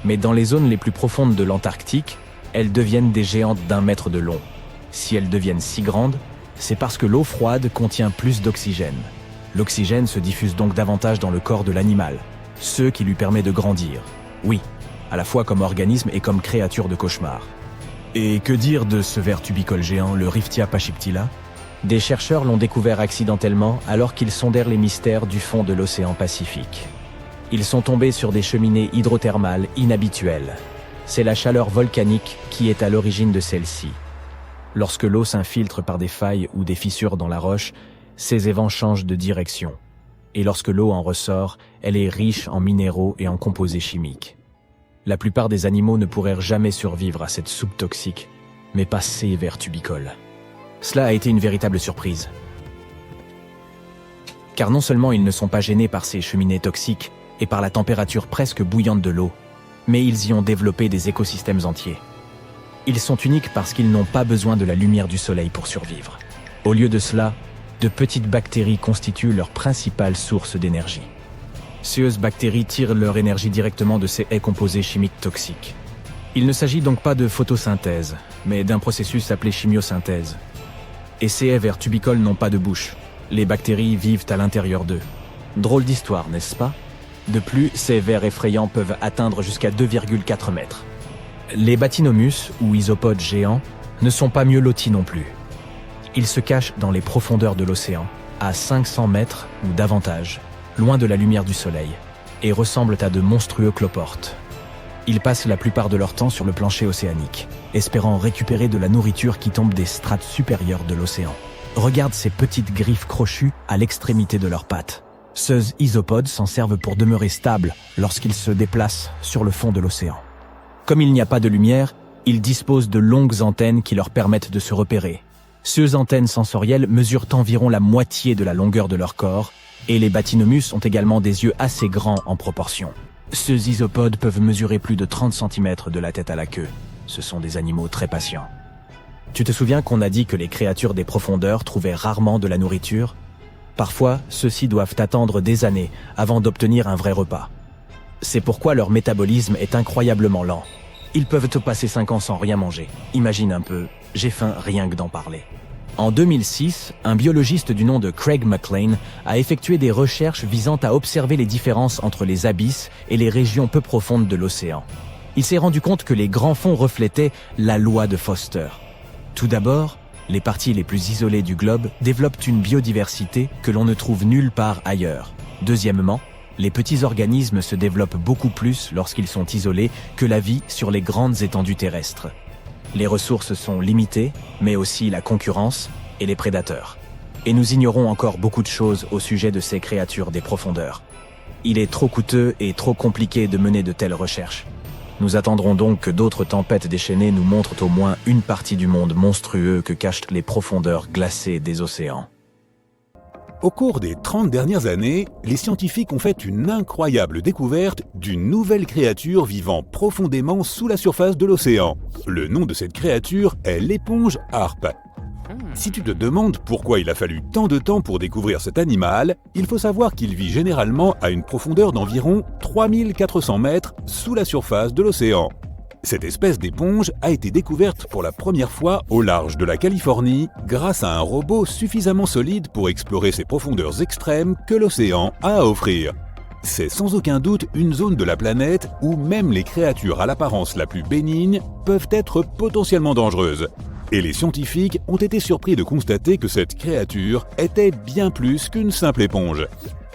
Mais dans les zones les plus profondes de l'Antarctique, elles deviennent des géantes d'1 mètre de long. Si elles deviennent si grandes, c'est parce que l'eau froide contient plus d'oxygène. L'oxygène se diffuse donc davantage dans le corps de l'animal, ce qui lui permet de grandir. Oui, à la fois comme organisme et comme créature de cauchemar. Et que dire de ce ver tubicole géant, le Riftia pachyptila? Des chercheurs l'ont découvert accidentellement alors qu'ils sondèrent les mystères du fond de l'océan Pacifique. Ils sont tombés sur des cheminées hydrothermales inhabituelles. C'est la chaleur volcanique qui est à l'origine de celle-ci. Lorsque l'eau s'infiltre par des failles ou des fissures dans la roche, ces évents changent de direction. Et lorsque l'eau en ressort, elle est riche en minéraux et en composés chimiques. La plupart des animaux ne pourraient jamais survivre à cette soupe toxique, mais pas ces vers tubicoles. Cela a été une véritable surprise. Car non seulement ils ne sont pas gênés par ces cheminées toxiques et par la température presque bouillante de l'eau, mais ils y ont développé des écosystèmes entiers. Ils sont uniques parce qu'ils n'ont pas besoin de la lumière du soleil pour survivre. Au lieu de cela, de petites bactéries constituent leur principale source d'énergie. Ces bactéries tirent leur énergie directement de ces haies composés chimiques toxiques. Il ne s'agit donc pas de photosynthèse, mais d'un processus appelé chimiosynthèse. Et ces haies vers tubicoles n'ont pas de bouche. Les bactéries vivent à l'intérieur d'eux. Drôle d'histoire, n'est-ce pas? De plus, ces vers effrayants peuvent atteindre jusqu'à 2,4 mètres. Les Bathynomus, ou isopodes géants, ne sont pas mieux lotis non plus. Ils se cachent dans les profondeurs de l'océan, à 500 mètres ou davantage, loin de la lumière du soleil, et ressemblent à de monstrueux cloportes. Ils passent la plupart de leur temps sur le plancher océanique, espérant récupérer de la nourriture qui tombe des strates supérieures de l'océan. Regarde ces petites griffes crochues à l'extrémité de leurs pattes. Ces isopodes s'en servent pour demeurer stables lorsqu'ils se déplacent sur le fond de l'océan. Comme il n'y a pas de lumière, ils disposent de longues antennes qui leur permettent de se repérer. Ces antennes sensorielles mesurent environ la moitié de la longueur de leur corps, et les Bathynomus ont également des yeux assez grands en proportion. Ces isopodes peuvent mesurer plus de 30 cm de la tête à la queue. Ce sont des animaux très patients. Tu te souviens qu'on a dit que les créatures des profondeurs trouvaient rarement de la nourriture? Parfois, ceux-ci doivent attendre des années avant d'obtenir un vrai repas. C'est pourquoi leur métabolisme est incroyablement lent. Ils peuvent te passer 5 ans sans rien manger. Imagine un peu, j'ai faim rien que d'en parler. En 2006, un biologiste du nom de Craig McLean a effectué des recherches visant à observer les différences entre les abysses et les régions peu profondes de l'océan. Il s'est rendu compte que les grands fonds reflétaient la loi de Foster. Tout d'abord, les parties les plus isolées du globe développent une biodiversité que l'on ne trouve nulle part ailleurs. Deuxièmement, les petits organismes se développent beaucoup plus lorsqu'ils sont isolés que la vie sur les grandes étendues terrestres. Les ressources sont limitées, mais aussi la concurrence et les prédateurs. et nous ignorons encore beaucoup de choses au sujet de ces créatures des profondeurs. Il est trop coûteux et trop compliqué de mener de telles recherches. Nous attendrons donc que d'autres tempêtes déchaînées nous montrent au moins une partie du monde monstrueux que cachent les profondeurs glacées des océans. Au cours des 30 dernières années, les scientifiques ont fait une incroyable découverte d'une nouvelle créature vivant profondément sous la surface de l'océan. Le nom de cette créature est l'éponge harpe. Si tu te demandes pourquoi il a fallu tant de temps pour découvrir cet animal, il faut savoir qu'il vit généralement à une profondeur d'environ 3400 mètres sous la surface de l'océan. Cette espèce d'éponge a été découverte pour la première fois au large de la Californie grâce à un robot suffisamment solide pour explorer ces profondeurs extrêmes que l'océan a à offrir. C'est sans aucun doute une zone de la planète où même les créatures à l'apparence la plus bénigne peuvent être potentiellement dangereuses. Et les scientifiques ont été surpris de constater que cette créature était bien plus qu'une simple éponge.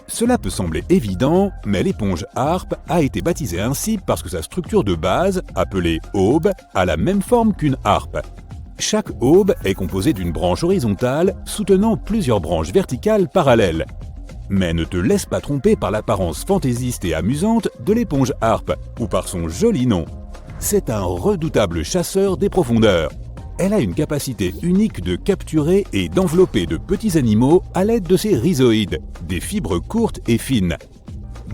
Cela peut sembler évident, mais l'éponge harpe a été baptisée ainsi parce que sa structure de base, appelée aube, a la même forme qu'une harpe. Chaque aube est composée d'une branche horizontale soutenant plusieurs branches verticales parallèles. Mais ne te laisse pas tromper par l'apparence fantaisiste et amusante de l'éponge harpe, ou par son joli nom. C'est un redoutable chasseur des profondeurs. Elle a une capacité unique de capturer et d'envelopper de petits animaux à l'aide de ses rhizoïdes, des fibres courtes et fines.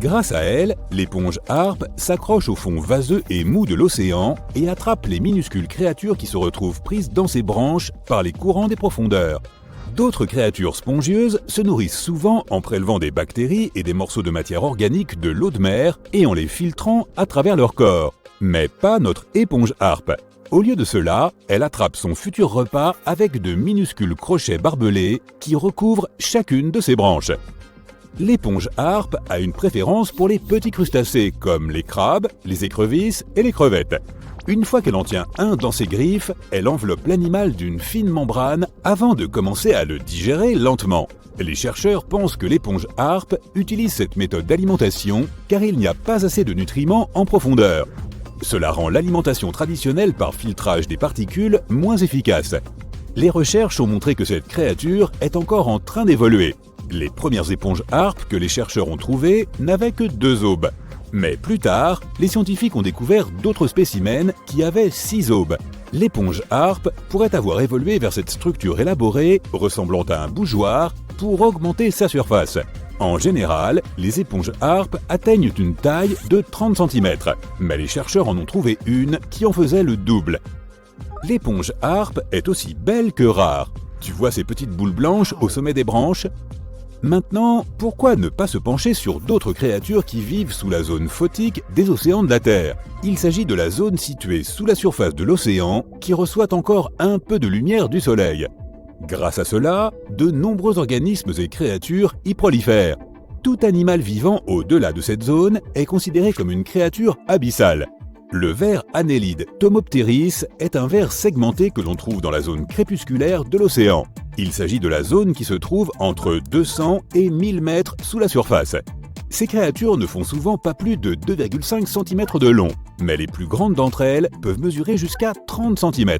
Grâce à elle, l'éponge harpe s'accroche au fond vaseux et mou de l'océan et attrape les minuscules créatures qui se retrouvent prises dans ses branches par les courants des profondeurs. D'autres créatures spongieuses se nourrissent souvent en prélevant des bactéries et des morceaux de matière organique de l'eau de mer et en les filtrant à travers leur corps. Mais pas notre éponge harpe. Au lieu de cela, elle attrape son futur repas avec de minuscules crochets barbelés qui recouvrent chacune de ses branches. L'éponge harpe a une préférence pour les petits crustacés comme les crabes, les écrevisses et les crevettes. Une fois qu'elle en tient un dans ses griffes, elle enveloppe l'animal d'une fine membrane avant de commencer à le digérer lentement. Les chercheurs pensent que l'éponge harpe utilise cette méthode d'alimentation car il n'y a pas assez de nutriments en profondeur. Cela rend l'alimentation traditionnelle par filtrage des particules moins efficace. Les recherches ont montré que cette créature est encore en train d'évoluer. Les premières éponges harpes que les chercheurs ont trouvées n'avaient que 2 aubes. Mais plus tard, les scientifiques ont découvert d'autres spécimens qui avaient 6 aubes. L'éponge harpe pourrait avoir évolué vers cette structure élaborée, ressemblant à un bougeoir, pour augmenter sa surface. En général, les éponges harpes atteignent une taille de 30 cm, mais les chercheurs en ont trouvé une qui en faisait le double. L'éponge harpe est aussi belle que rare. Tu vois ces petites boules blanches au sommet des branches ? Maintenant, pourquoi ne pas se pencher sur d'autres créatures qui vivent sous la zone photique des océans de la Terre ? Il s'agit de la zone située sous la surface de l'océan qui reçoit encore un peu de lumière du soleil. Grâce à cela, de nombreux organismes et créatures y prolifèrent. Tout animal vivant au-delà de cette zone est considéré comme une créature abyssale. Le ver Annelide tomopteris est un ver segmenté que l'on trouve dans la zone crépusculaire de l'océan. Il s'agit de la zone qui se trouve entre 200 et 1000 mètres sous la surface. Ces créatures ne font souvent pas plus de 2,5 cm de long, mais les plus grandes d'entre elles peuvent mesurer jusqu'à 30 cm.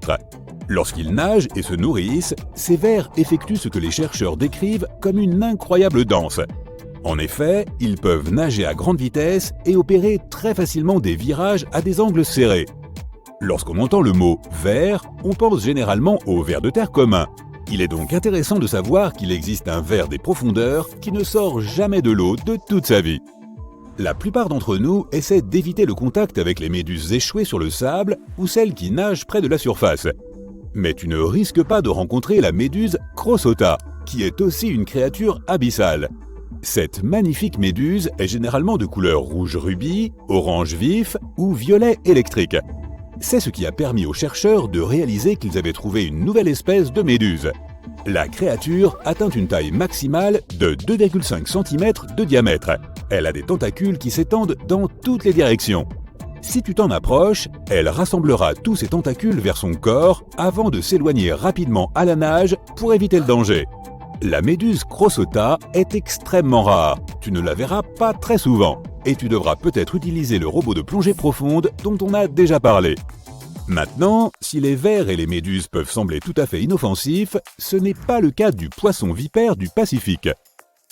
Lorsqu'ils nagent et se nourrissent, ces vers effectuent ce que les chercheurs décrivent comme une incroyable danse. En effet, ils peuvent nager à grande vitesse et opérer très facilement des virages à des angles serrés. Lorsqu'on entend le mot « ver », on pense généralement au ver de terre commun. Il est donc intéressant de savoir qu'il existe un ver des profondeurs qui ne sort jamais de l'eau de toute sa vie. La plupart d'entre nous essaient d'éviter le contact avec les méduses échouées sur le sable ou celles qui nagent près de la surface. Mais tu ne risques pas de rencontrer la méduse Crossota, qui est aussi une créature abyssale. Cette magnifique méduse est généralement de couleur rouge rubis, orange vif ou violet électrique. C'est ce qui a permis aux chercheurs de réaliser qu'ils avaient trouvé une nouvelle espèce de méduse. La créature atteint une taille maximale de 2,5 cm de diamètre. Elle a des tentacules qui s'étendent dans toutes les directions. Si tu t'en approches, elle rassemblera tous ses tentacules vers son corps avant de s'éloigner rapidement à la nage pour éviter le danger. La méduse Crossota est extrêmement rare. Tu ne la verras pas très souvent. Et tu devras peut-être utiliser le robot de plongée profonde dont on a déjà parlé. Maintenant, si les vers et les méduses peuvent sembler tout à fait inoffensifs, ce n'est pas le cas du poisson vipère du Pacifique.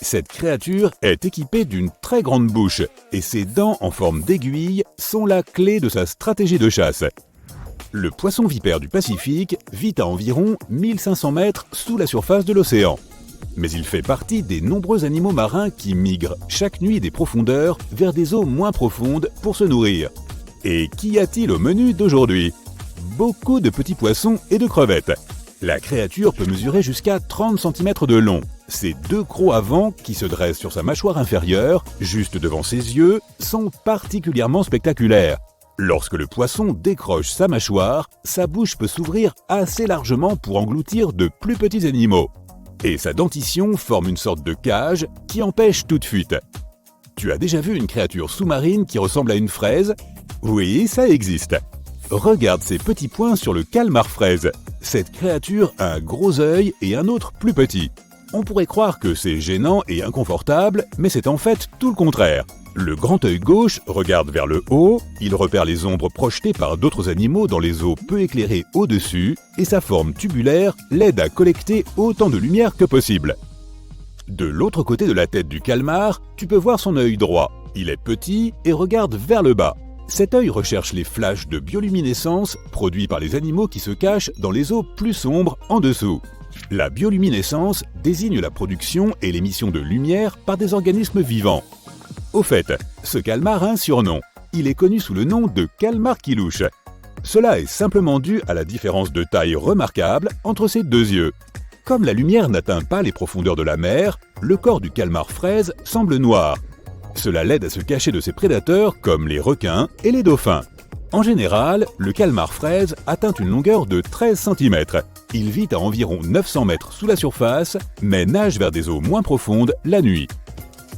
Cette créature est équipée d'une très grande bouche et ses dents en forme d'aiguille sont la clé de sa stratégie de chasse. Le poisson vipère du Pacifique vit à environ 1500 mètres sous la surface de l'océan. Mais il fait partie des nombreux animaux marins qui migrent chaque nuit des profondeurs vers des eaux moins profondes pour se nourrir. Et qu'y a-t-il au menu d'aujourd'hui ? Beaucoup de petits poissons et de crevettes. La créature peut mesurer jusqu'à 30 cm de long. Ses deux crocs avant, qui se dressent sur sa mâchoire inférieure, juste devant ses yeux, sont particulièrement spectaculaires. Lorsque le poisson décroche sa mâchoire, sa bouche peut s'ouvrir assez largement pour engloutir de plus petits animaux. Et sa dentition forme une sorte de cage qui empêche toute fuite. Tu as déjà vu une créature sous-marine qui ressemble à une fraise ? Oui, ça existe. Regarde ces petits points sur le calmar fraise. Cette créature a un gros œil et un autre plus petit. On pourrait croire que c'est gênant et inconfortable, mais c'est en fait tout le contraire. Le grand œil gauche regarde vers le haut, il repère les ombres projetées par d'autres animaux dans les eaux peu éclairées au-dessus, et sa forme tubulaire l'aide à collecter autant de lumière que possible. De l'autre côté de la tête du calmar, tu peux voir son œil droit. Il est petit et regarde vers le bas. Cet œil recherche les flashs de bioluminescence produits par les animaux qui se cachent dans les eaux plus sombres en dessous. La bioluminescence désigne la production et l'émission de lumière par des organismes vivants. Au fait, ce calmar a un surnom. Il est connu sous le nom de calmar qui louche. Cela est simplement dû à la différence de taille remarquable entre ses deux yeux. Comme la lumière n'atteint pas les profondeurs de la mer, le corps du calmar fraise semble noir. Cela l'aide à se cacher de ses prédateurs comme les requins et les dauphins. En général, le calmar fraise atteint une longueur de 13 cm. Il vit à environ 900 mètres sous la surface, mais nage vers des eaux moins profondes la nuit.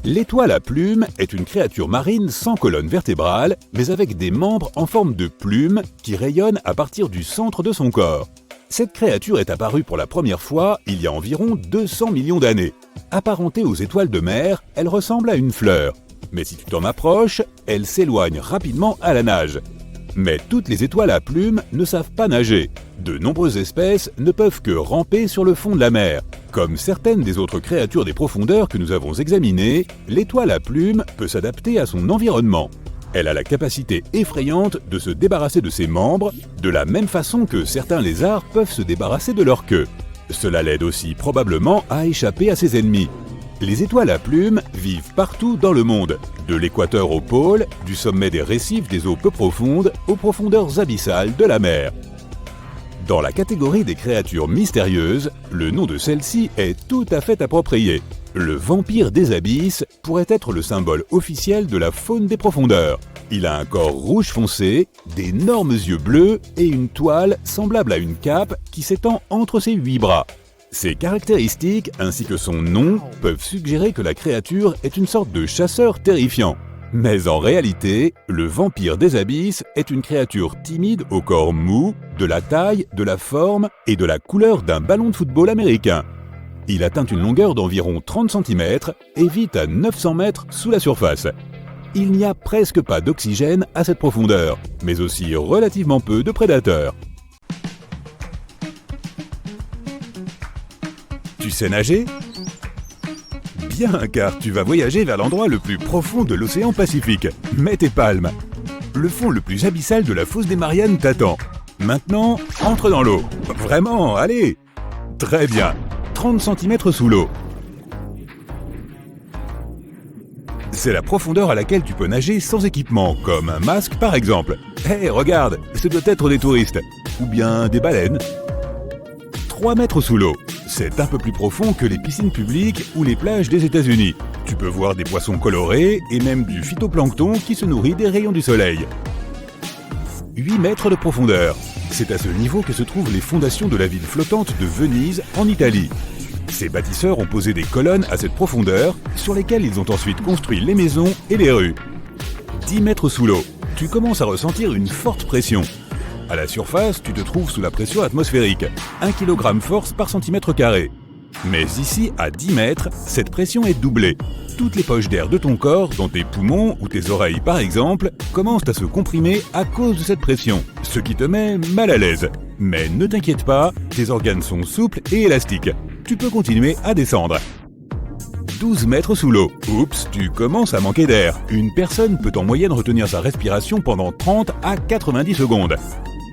L'étoile à plumes est une créature marine sans colonne vertébrale, mais avec des membres en forme de plumes qui rayonnent à partir du centre de son corps. Cette créature est apparue pour la première fois il y a environ 200 millions d'années. Apparentée aux étoiles de mer, elle ressemble à une fleur. Mais si tu t'en approches, elle s'éloigne rapidement à la nage. Mais toutes les étoiles à plumes ne savent pas nager. De nombreuses espèces ne peuvent que ramper sur le fond de la mer. Comme certaines des autres créatures des profondeurs que nous avons examinées, l'étoile à plumes peut s'adapter à son environnement. Elle a la capacité effrayante de se débarrasser de ses membres, de la même façon que certains lézards peuvent se débarrasser de leur queue. Cela l'aide aussi probablement à échapper à ses ennemis. Les étoiles à plumes vivent partout dans le monde, de l'équateur au pôle, du sommet des récifs des eaux peu profondes aux profondeurs abyssales de la mer. Dans la catégorie des créatures mystérieuses, le nom de celle-ci est tout à fait approprié. Le vampire des abysses pourrait être le symbole officiel de la faune des profondeurs. Il a un corps rouge foncé, d'énormes yeux bleus et une toile semblable à une cape qui s'étend entre ses 8 bras. Ses caractéristiques ainsi que son nom peuvent suggérer que la créature est une sorte de chasseur terrifiant. Mais en réalité, le vampire des abysses est une créature timide au corps mou, de la taille, de la forme et de la couleur d'un ballon de football américain. Il atteint une longueur d'environ 30 cm et vit à 900 mètres sous la surface. Il n'y a presque pas d'oxygène à cette profondeur, mais aussi relativement peu de prédateurs. Tu sais nager ? Bien, car tu vas voyager vers l'endroit le plus profond de l'océan Pacifique. Mets tes palmes. Le fond le plus abyssal de la fosse des Mariannes t'attend. Maintenant, entre dans l'eau. Vraiment, allez ! Très bien. 30 cm sous l'eau. C'est la profondeur à laquelle tu peux nager sans équipement, comme un masque par exemple. Hé, regarde, ce doit être des touristes. Ou bien des baleines. 3 mètres sous l'eau. C'est un peu plus profond que les piscines publiques ou les plages des États-Unis. Tu peux voir des poissons colorés et même du phytoplancton qui se nourrit des rayons du soleil. 8 mètres de profondeur. C'est à ce niveau que se trouvent les fondations de la ville flottante de Venise en Italie. Ces bâtisseurs ont posé des colonnes à cette profondeur sur lesquelles ils ont ensuite construit les maisons et les rues. 10 mètres sous l'eau. Tu commences à ressentir une forte pression. À la surface, tu te trouves sous la pression atmosphérique, 1 kg force par centimètre carré. Mais ici, à 10 mètres, cette pression est doublée. Toutes les poches d'air de ton corps, dont tes poumons ou tes oreilles par exemple, commencent à se comprimer à cause de cette pression, ce qui te met mal à l'aise. Mais ne t'inquiète pas, tes organes sont souples et élastiques. Tu peux continuer à descendre. 12 mètres sous l'eau. Oups, tu commences à manquer d'air. Une personne peut en moyenne retenir sa respiration pendant 30 à 90 secondes.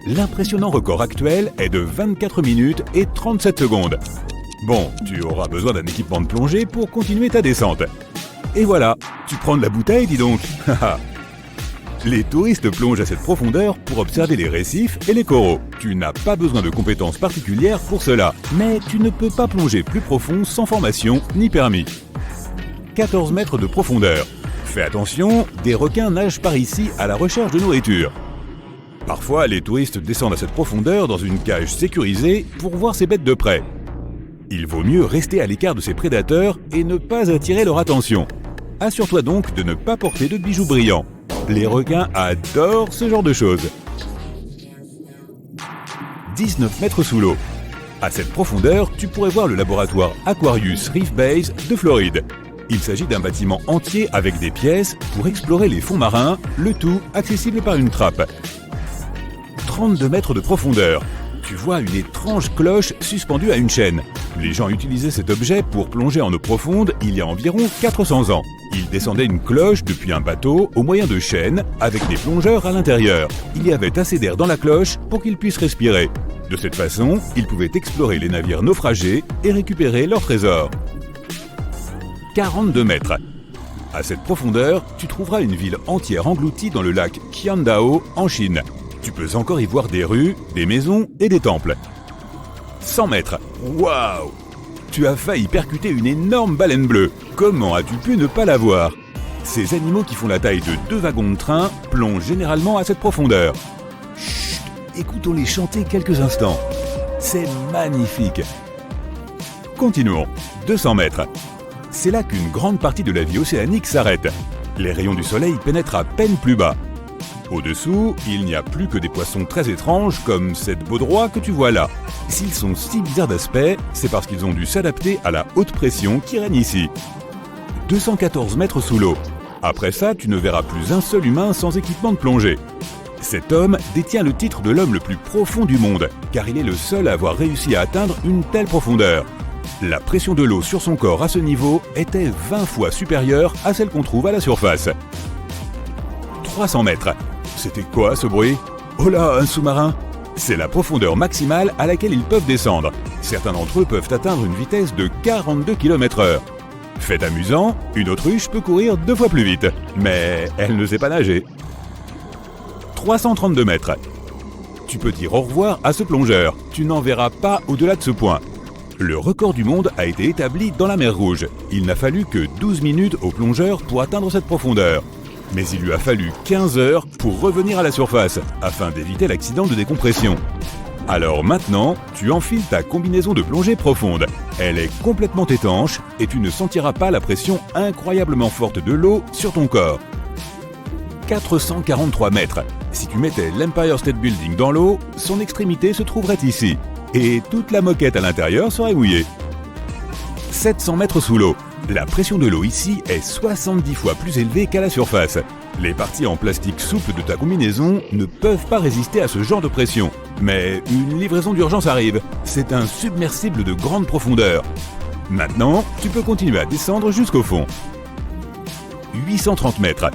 L'impressionnant record actuel est de 24 minutes et 37 secondes. Bon, tu auras besoin d'un équipement de plongée pour continuer ta descente. Et voilà, tu prends de la bouteille, dis donc. Les touristes plongent à cette profondeur pour observer les récifs et les coraux. Tu n'as pas besoin de compétences particulières pour cela, mais tu ne peux pas plonger plus profond sans formation ni permis. 14 mètres de profondeur. Fais attention, des requins nagent par ici à la recherche de nourriture. Parfois, les touristes descendent à cette profondeur dans une cage sécurisée pour voir ces bêtes de près. Il vaut mieux rester à l'écart de ces prédateurs et ne pas attirer leur attention. Assure-toi donc de ne pas porter de bijoux brillants. Les requins adorent ce genre de choses. 19 mètres sous l'eau. À cette profondeur, tu pourrais voir le laboratoire Aquarius Reef Base de Floride. Il s'agit d'un bâtiment entier avec des pièces pour explorer les fonds marins, le tout accessible par une trappe. 32 mètres de profondeur. Tu vois une étrange cloche suspendue à une chaîne. Les gens utilisaient cet objet pour plonger en eau profonde il y a environ 400 ans. Ils descendaient une cloche depuis un bateau au moyen de chaînes avec des plongeurs à l'intérieur. Il y avait assez d'air dans la cloche pour qu'ils puissent respirer. De cette façon, ils pouvaient explorer les navires naufragés et récupérer leurs trésors. 42 mètres. À cette profondeur, tu trouveras une ville entière engloutie dans le lac Qiandao en Chine. Tu peux encore y voir des rues, des maisons et des temples. 100 mètres. Waouh! Tu as failli percuter une énorme baleine bleue. Comment as-tu pu ne pas la voir? Ces animaux qui font la taille de 2 wagons de train plongent généralement à cette profondeur. Chut! Écoutons-les chanter quelques instants. C'est magnifique. Continuons. 200 mètres. C'est là qu'une grande partie de la vie océanique s'arrête. Les rayons du soleil pénètrent à peine plus bas. Au-dessous, il n'y a plus que des poissons très étranges comme cette baudroie que tu vois là. S'ils sont si bizarres d'aspect, c'est parce qu'ils ont dû s'adapter à la haute pression qui règne ici. 214 mètres sous l'eau. Après ça, tu ne verras plus un seul humain sans équipement de plongée. Cet homme détient le titre de l'homme le plus profond du monde, car il est le seul à avoir réussi à atteindre une telle profondeur. La pression de l'eau sur son corps à ce niveau était 20 fois supérieure à celle qu'on trouve à la surface. 300 mètres. C'était quoi ce bruit? Oh là, un sous-marin! C'est la profondeur maximale à laquelle ils peuvent descendre. Certains d'entre eux peuvent atteindre une vitesse de 42 km/h. Fait amusant, une autruche peut courir 2 fois plus vite, mais elle ne sait pas nager. 332 mètres. Tu peux dire au revoir à ce plongeur, tu n'en verras pas au-delà de ce point. Le record du monde a été établi dans la mer Rouge. Il n'a fallu que 12 minutes au plongeur pour atteindre cette profondeur. Mais il lui a fallu 15 heures pour revenir à la surface, afin d'éviter l'accident de décompression. Alors maintenant, tu enfiles ta combinaison de plongée profonde. Elle est complètement étanche et tu ne sentiras pas la pression incroyablement forte de l'eau sur ton corps. 443 mètres. Si tu mettais l'Empire State Building dans l'eau, son extrémité se trouverait ici. Et toute la moquette à l'intérieur serait mouillée. 700 mètres sous l'eau. La pression de l'eau ici est 70 fois plus élevée qu'à la surface. Les parties en plastique souple de ta combinaison ne peuvent pas résister à ce genre de pression. Mais une livraison d'urgence arrive. C'est un submersible de grande profondeur. Maintenant, tu peux continuer à descendre jusqu'au fond. 830 mètres.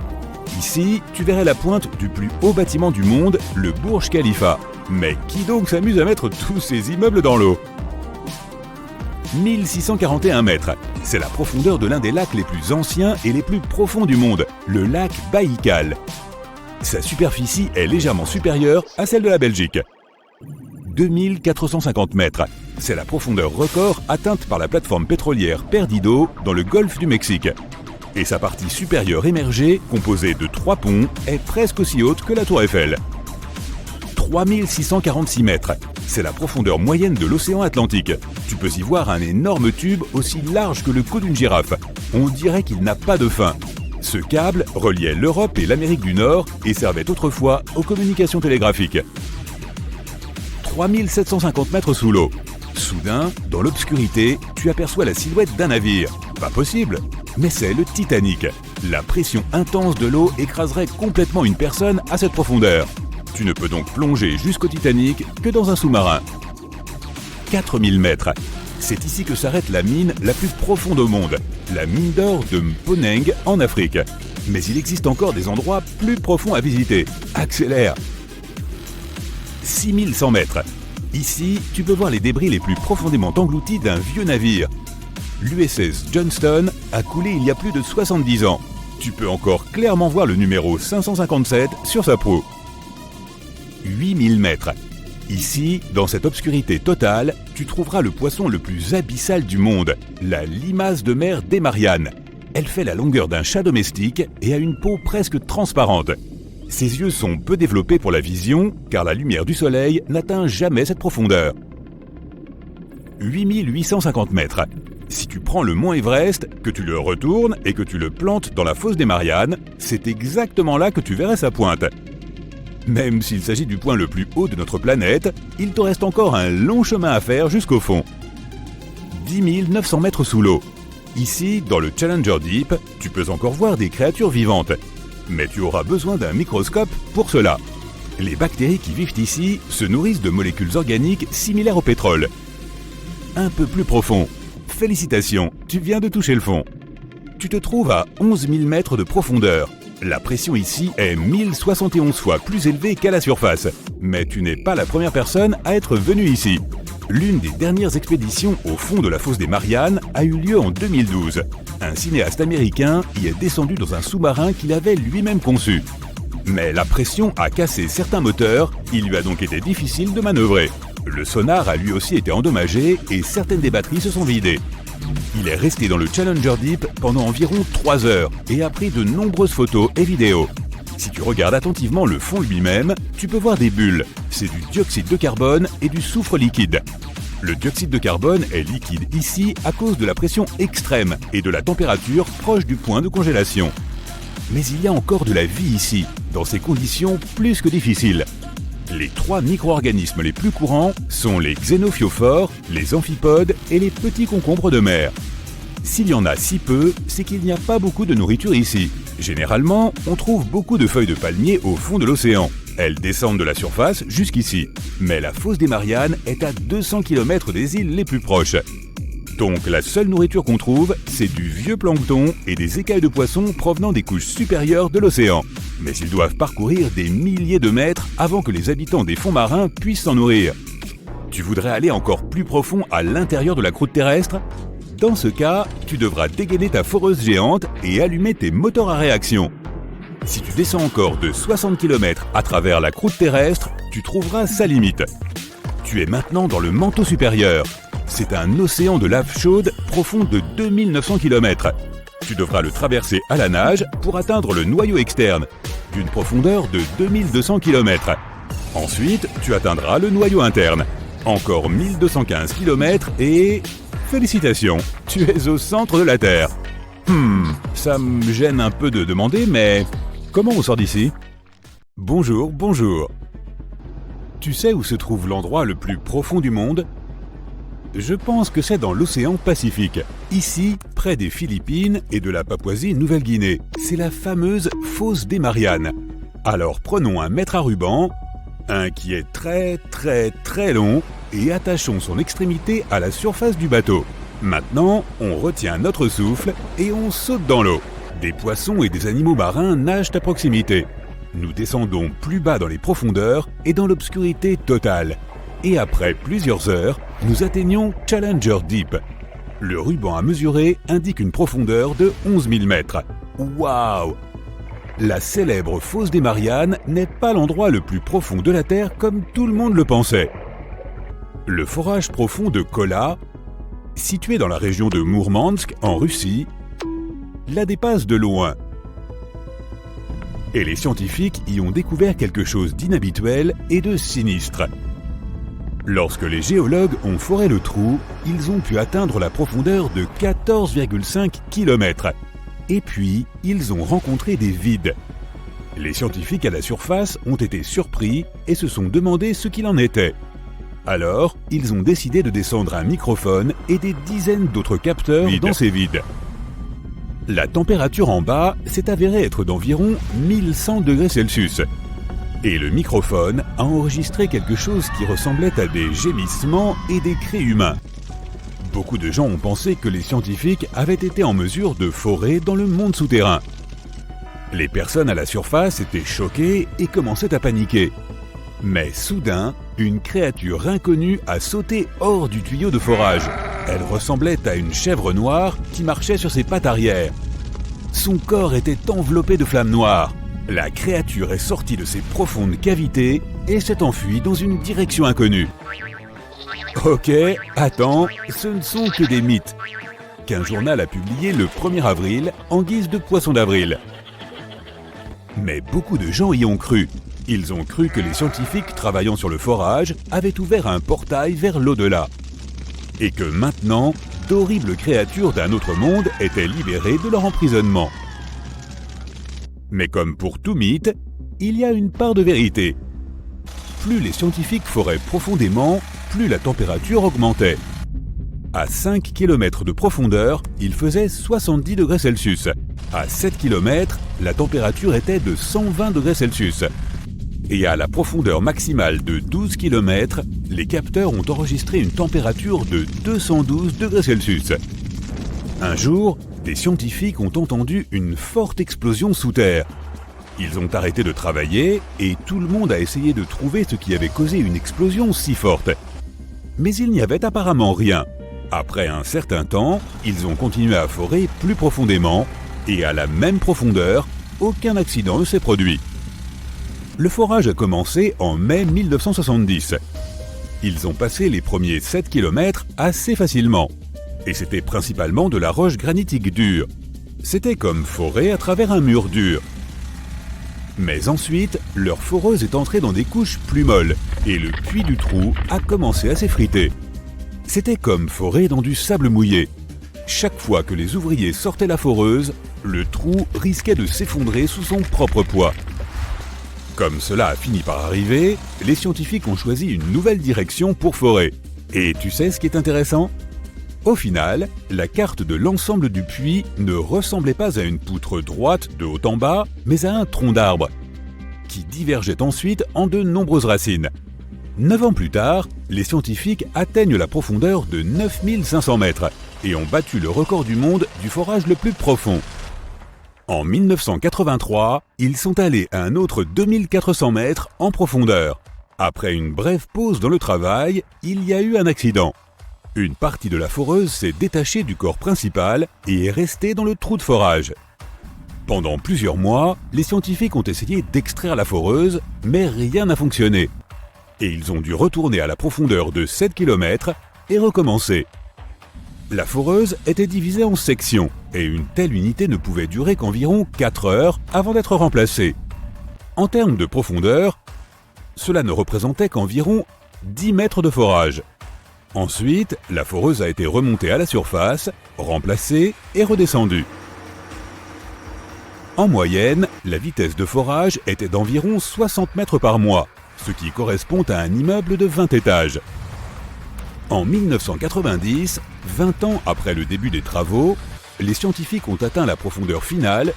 Ici, tu verrais la pointe du plus haut bâtiment du monde, le Burj Khalifa. Mais qui donc s'amuse à mettre tous ces immeubles dans l'eau? 1641 mètres. C'est la profondeur de l'un des lacs les plus anciens et les plus profonds du monde, le lac Baïkal. Sa superficie est légèrement supérieure à celle de la Belgique. 2450 mètres. C'est la profondeur record atteinte par la plateforme pétrolière Perdido dans le golfe du Mexique. Et sa partie supérieure émergée, composée de 3 ponts, est presque aussi haute que la tour Eiffel. 3646 mètres. C'est la profondeur moyenne de l'océan Atlantique. Tu peux y voir un énorme tube aussi large que le cou d'une girafe. On dirait qu'il n'a pas de fin. Ce câble reliait l'Europe et l'Amérique du Nord et servait autrefois aux communications télégraphiques. 3750 mètres sous l'eau. Soudain, dans l'obscurité, tu aperçois la silhouette d'un navire. Pas possible, mais c'est le Titanic. La pression intense de l'eau écraserait complètement une personne à cette profondeur. Tu ne peux donc plonger jusqu'au Titanic que dans un sous-marin. 4000 mètres. C'est ici que s'arrête la mine la plus profonde au monde, la mine d'or de Mponeng en Afrique. Mais il existe encore des endroits plus profonds à visiter. Accélère. 6100 mètres. Ici, tu peux voir les débris les plus profondément engloutis d'un vieux navire. L'USS Johnston a coulé il y a plus de 70 ans. Tu peux encore clairement voir le numéro 557 sur sa proue. 8000 mètres. Ici, dans cette obscurité totale, tu trouveras le poisson le plus abyssal du monde, la limace de mer des Mariannes. Elle fait la longueur d'un chat domestique et a une peau presque transparente. Ses yeux sont peu développés pour la vision, car la lumière du soleil n'atteint jamais cette profondeur. 8850 mètres. Si tu prends le mont Everest, que tu le retournes et que tu le plantes dans la fosse des Mariannes, c'est exactement là que tu verrais sa pointe. Même s'il s'agit du point le plus haut de notre planète, il te reste encore un long chemin à faire jusqu'au fond. 10 900 mètres sous l'eau. Ici, dans le Challenger Deep, tu peux encore voir des créatures vivantes. Mais tu auras besoin d'un microscope pour cela. Les bactéries qui vivent ici se nourrissent de molécules organiques similaires au pétrole. Un peu plus profond. Félicitations, tu viens de toucher le fond. Tu te trouves à 11 000 mètres de profondeur. La pression ici est 1071 fois plus élevée qu'à la surface. Mais tu n'es pas la première personne à être venue ici. L'une des dernières expéditions au fond de la fosse des Mariannes a eu lieu en 2012. Un cinéaste américain y est descendu dans un sous-marin qu'il avait lui-même conçu. Mais la pression a cassé certains moteurs, il lui a donc été difficile de manœuvrer. Le sonar a lui aussi été endommagé et certaines des batteries se sont vidées. Il est resté dans le Challenger Deep pendant environ 3 heures et a pris de nombreuses photos et vidéos. Si tu regardes attentivement le fond lui-même, tu peux voir des bulles. C'est du dioxyde de carbone et du soufre liquide. Le dioxyde de carbone est liquide ici à cause de la pression extrême et de la température proche du point de congélation. Mais il y a encore de la vie ici, dans ces conditions plus que difficiles. Les 3 micro-organismes les plus courants sont les xénophyophores, les amphipodes et les petits concombres de mer. S'il y en a si peu, c'est qu'il n'y a pas beaucoup de nourriture ici. Généralement, on trouve beaucoup de feuilles de palmier au fond de l'océan. Elles descendent de la surface jusqu'ici. Mais la fosse des Mariannes est à 200 km des îles les plus proches. Donc la seule nourriture qu'on trouve, c'est du vieux plancton et des écailles de poissons provenant des couches supérieures de l'océan. Mais ils doivent parcourir des milliers de mètres avant que les habitants des fonds marins puissent s'en nourrir. Tu voudrais aller encore plus profond à l'intérieur de la croûte terrestre ? Dans ce cas, tu devras dégainer ta foreuse géante et allumer tes moteurs à réaction. Si tu descends encore de 60 km à travers la croûte terrestre, tu trouveras sa limite. Tu es maintenant dans le manteau supérieur. C'est un océan de lave chaude profond de 2900 km. Tu devras le traverser à la nage pour atteindre le noyau externe, d'une profondeur de 2200 km. Ensuite, tu atteindras le noyau interne. Encore 1215 km et... Félicitations, tu es au centre de la Terre. Ça me gêne un peu de demander, mais... Comment on sort d'ici ? Bonjour. Tu sais où se trouve l'endroit le plus profond du monde ? Je pense que c'est dans l'océan Pacifique, ici, près des Philippines et de la Papouasie-Nouvelle-Guinée. C'est la fameuse fosse des Mariannes. Alors prenons un mètre à ruban, un qui est très long, et attachons son extrémité à la surface du bateau. Maintenant, on retient notre souffle et on saute dans l'eau. Des poissons et des animaux marins nagent à proximité. Nous descendons plus bas dans les profondeurs et dans l'obscurité totale. Et après plusieurs heures, nous atteignons Challenger Deep. Le ruban à mesurer indique une profondeur de 11 000 mètres. Waouh ! La célèbre fosse des Mariannes n'est pas l'endroit le plus profond de la Terre comme tout le monde le pensait. Le forage profond de Kola, situé dans la région de Mourmansk, en Russie, la dépasse de loin. Et les scientifiques y ont découvert quelque chose d'inhabituel et de sinistre. Lorsque les géologues ont foré le trou, ils ont pu atteindre la profondeur de 14,5 km. Et puis, ils ont rencontré des vides. Les scientifiques à la surface ont été surpris et se sont demandé ce qu'il en était. Alors, ils ont décidé de descendre un microphone et des dizaines d'autres capteurs dans ces vides. La température en bas s'est avérée être d'environ 1100 degrés Celsius. Et le microphone a enregistré quelque chose qui ressemblait à des gémissements et des cris humains. Beaucoup de gens ont pensé que les scientifiques avaient été en mesure de forer dans le monde souterrain. Les personnes à la surface étaient choquées et commençaient à paniquer. Mais soudain, une créature inconnue a sauté hors du tuyau de forage. Elle ressemblait à une chèvre noire qui marchait sur ses pattes arrière. Son corps était enveloppé de flammes noires. La créature est sortie de ses profondes cavités et s'est enfuie dans une direction inconnue. Ok, attends, ce ne sont que des mythes qu'un journal a publié le 1er avril en guise de poisson d'avril. Mais beaucoup de gens y ont cru. Ils ont cru que les scientifiques travaillant sur le forage avaient ouvert un portail vers l'au-delà. Et que maintenant, d'horribles créatures d'un autre monde étaient libérées de leur emprisonnement. Mais comme pour tout mythe, il y a une part de vérité. Plus les scientifiques foraient profondément, plus la température augmentait. À 5 km de profondeur, il faisait 70 degrés Celsius. À 7 km, la température était de 120 degrés Celsius. Et à la profondeur maximale de 12 km, les capteurs ont enregistré une température de 212 degrés Celsius. Un jour, des scientifiques ont entendu une forte explosion sous terre. Ils ont arrêté de travailler et tout le monde a essayé de trouver ce qui avait causé une explosion si forte. Mais il n'y avait apparemment rien. Après un certain temps, ils ont continué à forer plus profondément et à la même profondeur, aucun accident ne s'est produit. Le forage a commencé en mai 1970. Ils ont passé les premiers 7 km assez facilement. Et c'était principalement de la roche granitique dure. C'était comme forer à travers un mur dur. Mais ensuite, leur foreuse est entrée dans des couches plus molles et le puits du trou a commencé à s'effriter. C'était comme forer dans du sable mouillé. Chaque fois que les ouvriers sortaient la foreuse, le trou risquait de s'effondrer sous son propre poids. Comme cela a fini par arriver, les scientifiques ont choisi une nouvelle direction pour forer. Et tu sais ce qui est intéressant ? Au final, la carte de l'ensemble du puits ne ressemblait pas à une poutre droite de haut en bas, mais à un tronc d'arbre, qui divergeait ensuite en de nombreuses racines. 9 ans plus tard, les scientifiques atteignent la profondeur de 9500 mètres et ont battu le record du monde du forage le plus profond. En 1983, ils sont allés à un autre 2400 mètres en profondeur. Après une brève pause dans le travail, il y a eu un accident. Une partie de la foreuse s'est détachée du corps principal et est restée dans le trou de forage. Pendant plusieurs mois, les scientifiques ont essayé d'extraire la foreuse, mais rien n'a fonctionné. Et ils ont dû retourner à la profondeur de 7 km et recommencer. La foreuse était divisée en sections, et une telle unité ne pouvait durer qu'environ 4 heures avant d'être remplacée. En termes de profondeur, cela ne représentait qu'environ 10 mètres de forage. Ensuite, la foreuse a été remontée à la surface, remplacée et redescendue. En moyenne, la vitesse de forage était d'environ 60 mètres par mois, ce qui correspond à un immeuble de 20 étages. En 1990, 20 ans après le début des travaux, les scientifiques ont atteint la profondeur finale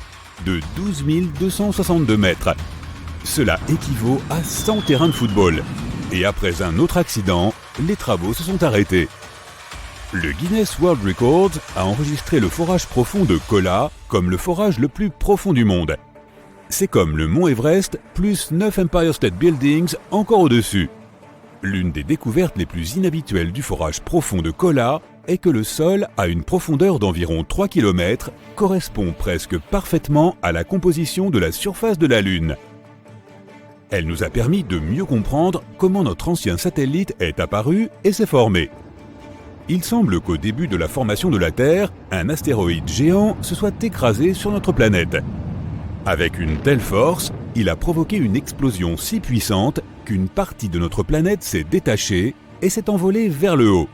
de 12 262 mètres. Cela équivaut à 100 terrains de football. Et après un autre accident, les travaux se sont arrêtés. Le Guinness World Records a enregistré le forage profond de Kola comme le forage le plus profond du monde. C'est comme le mont Everest plus 9 Empire State Buildings encore au-dessus. L'une des découvertes les plus inhabituelles du forage profond de Kola est que le sol, à une profondeur d'environ 3 km, correspond presque parfaitement à la composition de la surface de la Lune. Elle nous a permis de mieux comprendre comment notre ancien satellite est apparu et s'est formé. Il semble qu'au début de la formation de la Terre, un astéroïde géant se soit écrasé sur notre planète. Avec une telle force, il a provoqué une explosion si puissante qu'une partie de notre planète s'est détachée et s'est envolée vers le haut.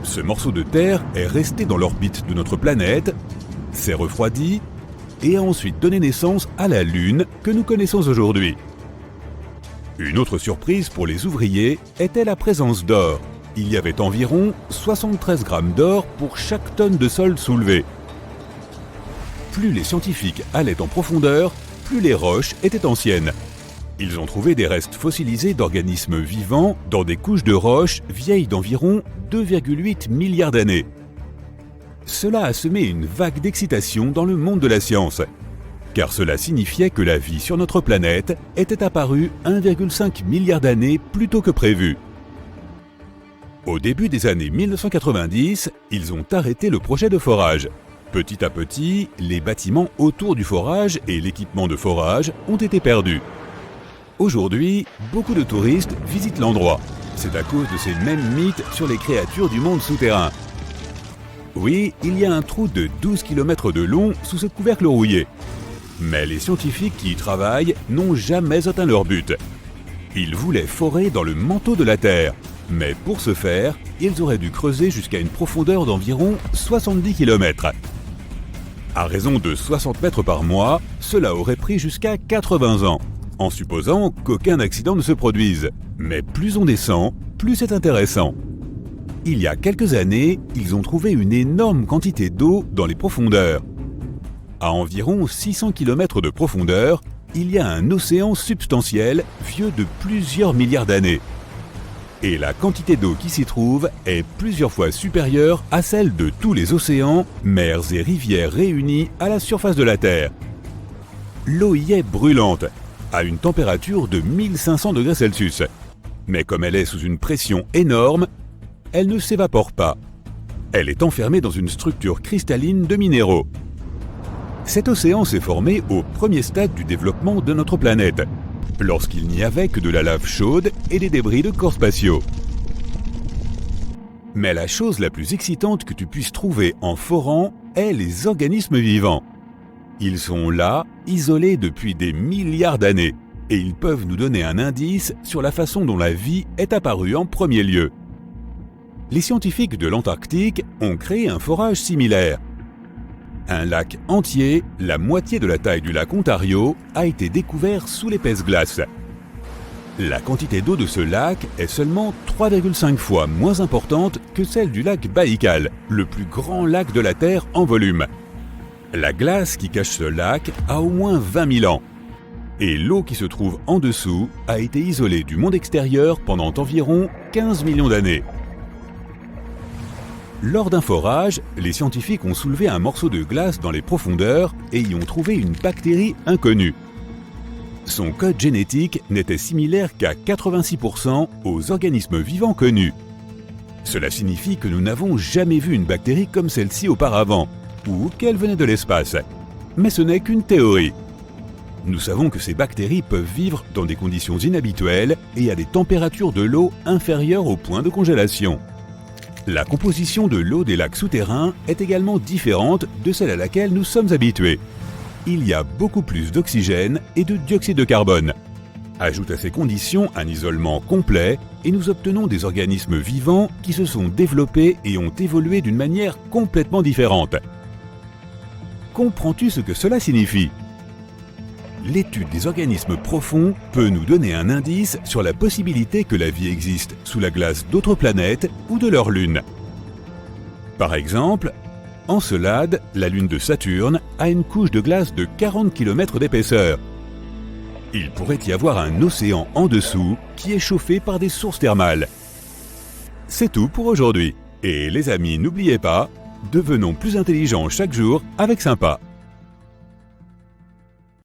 Ce morceau de Terre est resté dans l'orbite de notre planète, s'est refroidi et a ensuite donné naissance à la Lune que nous connaissons aujourd'hui. Une autre surprise pour les ouvriers était la présence d'or. Il y avait environ 73 grammes d'or pour chaque tonne de sol soulevée. Plus les scientifiques allaient en profondeur, plus les roches étaient anciennes. Ils ont trouvé des restes fossilisés d'organismes vivants dans des couches de roches vieilles d'environ 2,8 milliards d'années. Cela a semé une vague d'excitation dans le monde de la science, car cela signifiait que la vie sur notre planète était apparue 1,5 milliard d'années plus tôt que prévu. Au début des années 1990, ils ont arrêté le projet de forage. Petit à petit, les bâtiments autour du forage et l'équipement de forage ont été perdus. Aujourd'hui, beaucoup de touristes visitent l'endroit. C'est à cause de ces mêmes mythes sur les créatures du monde souterrain. Oui, il y a un trou de 12 km de long sous ce couvercle rouillé. Mais les scientifiques qui y travaillent n'ont jamais atteint leur but. Ils voulaient forer dans le manteau de la Terre. Mais pour ce faire, ils auraient dû creuser jusqu'à une profondeur d'environ 70 km. À raison de 60 mètres par mois, cela aurait pris jusqu'à 80 ans, en supposant qu'aucun accident ne se produise. Mais plus on descend, plus c'est intéressant. Il y a quelques années, ils ont trouvé une énorme quantité d'eau dans les profondeurs. À environ 600 km de profondeur, il y a un océan substantiel vieux de plusieurs milliards d'années. Et la quantité d'eau qui s'y trouve est plusieurs fois supérieure à celle de tous les océans, mers et rivières réunis à la surface de la Terre. L'eau y est brûlante, à une température de 1500 degrés Celsius. Mais comme elle est sous une pression énorme, elle ne s'évapore pas. Elle est enfermée dans une structure cristalline de minéraux. Cet océan s'est formé au premier stade du développement de notre planète, lorsqu'il n'y avait que de la lave chaude et des débris de corps spatiaux. Mais la chose la plus excitante que tu puisses trouver en forant est les organismes vivants. Ils sont là, isolés depuis des milliards d'années, et ils peuvent nous donner un indice sur la façon dont la vie est apparue en premier lieu. Les scientifiques de l'Antarctique ont créé un forage similaire. Un lac entier, la moitié de la taille du lac Ontario, a été découvert sous l'épaisse glace. La quantité d'eau de ce lac est seulement 3,5 fois moins importante que celle du lac Baïkal, le plus grand lac de la Terre en volume. La glace qui cache ce lac a au moins 20 000 ans. Et l'eau qui se trouve en dessous a été isolée du monde extérieur pendant environ 15 millions d'années. Lors d'un forage, les scientifiques ont soulevé un morceau de glace dans les profondeurs et y ont trouvé une bactérie inconnue. Son code génétique n'était similaire qu'à 86% aux organismes vivants connus. Cela signifie que nous n'avons jamais vu une bactérie comme celle-ci auparavant, ou qu'elle venait de l'espace. Mais ce n'est qu'une théorie. Nous savons que ces bactéries peuvent vivre dans des conditions inhabituelles et à des températures de l'eau inférieures au point de congélation. La composition de l'eau des lacs souterrains est également différente de celle à laquelle nous sommes habitués. Il y a beaucoup plus d'oxygène et de dioxyde de carbone. Ajoute à ces conditions un isolement complet et nous obtenons des organismes vivants qui se sont développés et ont évolué d'une manière complètement différente. Comprends-tu ce que cela signifie ? L'étude des organismes profonds peut nous donner un indice sur la possibilité que la vie existe sous la glace d'autres planètes ou de leur lune. Par exemple, Encelade, la lune de Saturne, a une couche de glace de 40 km d'épaisseur. Il pourrait y avoir un océan en dessous qui est chauffé par des sources thermales. C'est tout pour aujourd'hui. Et les amis, n'oubliez pas, devenons plus intelligents chaque jour avec Sympa.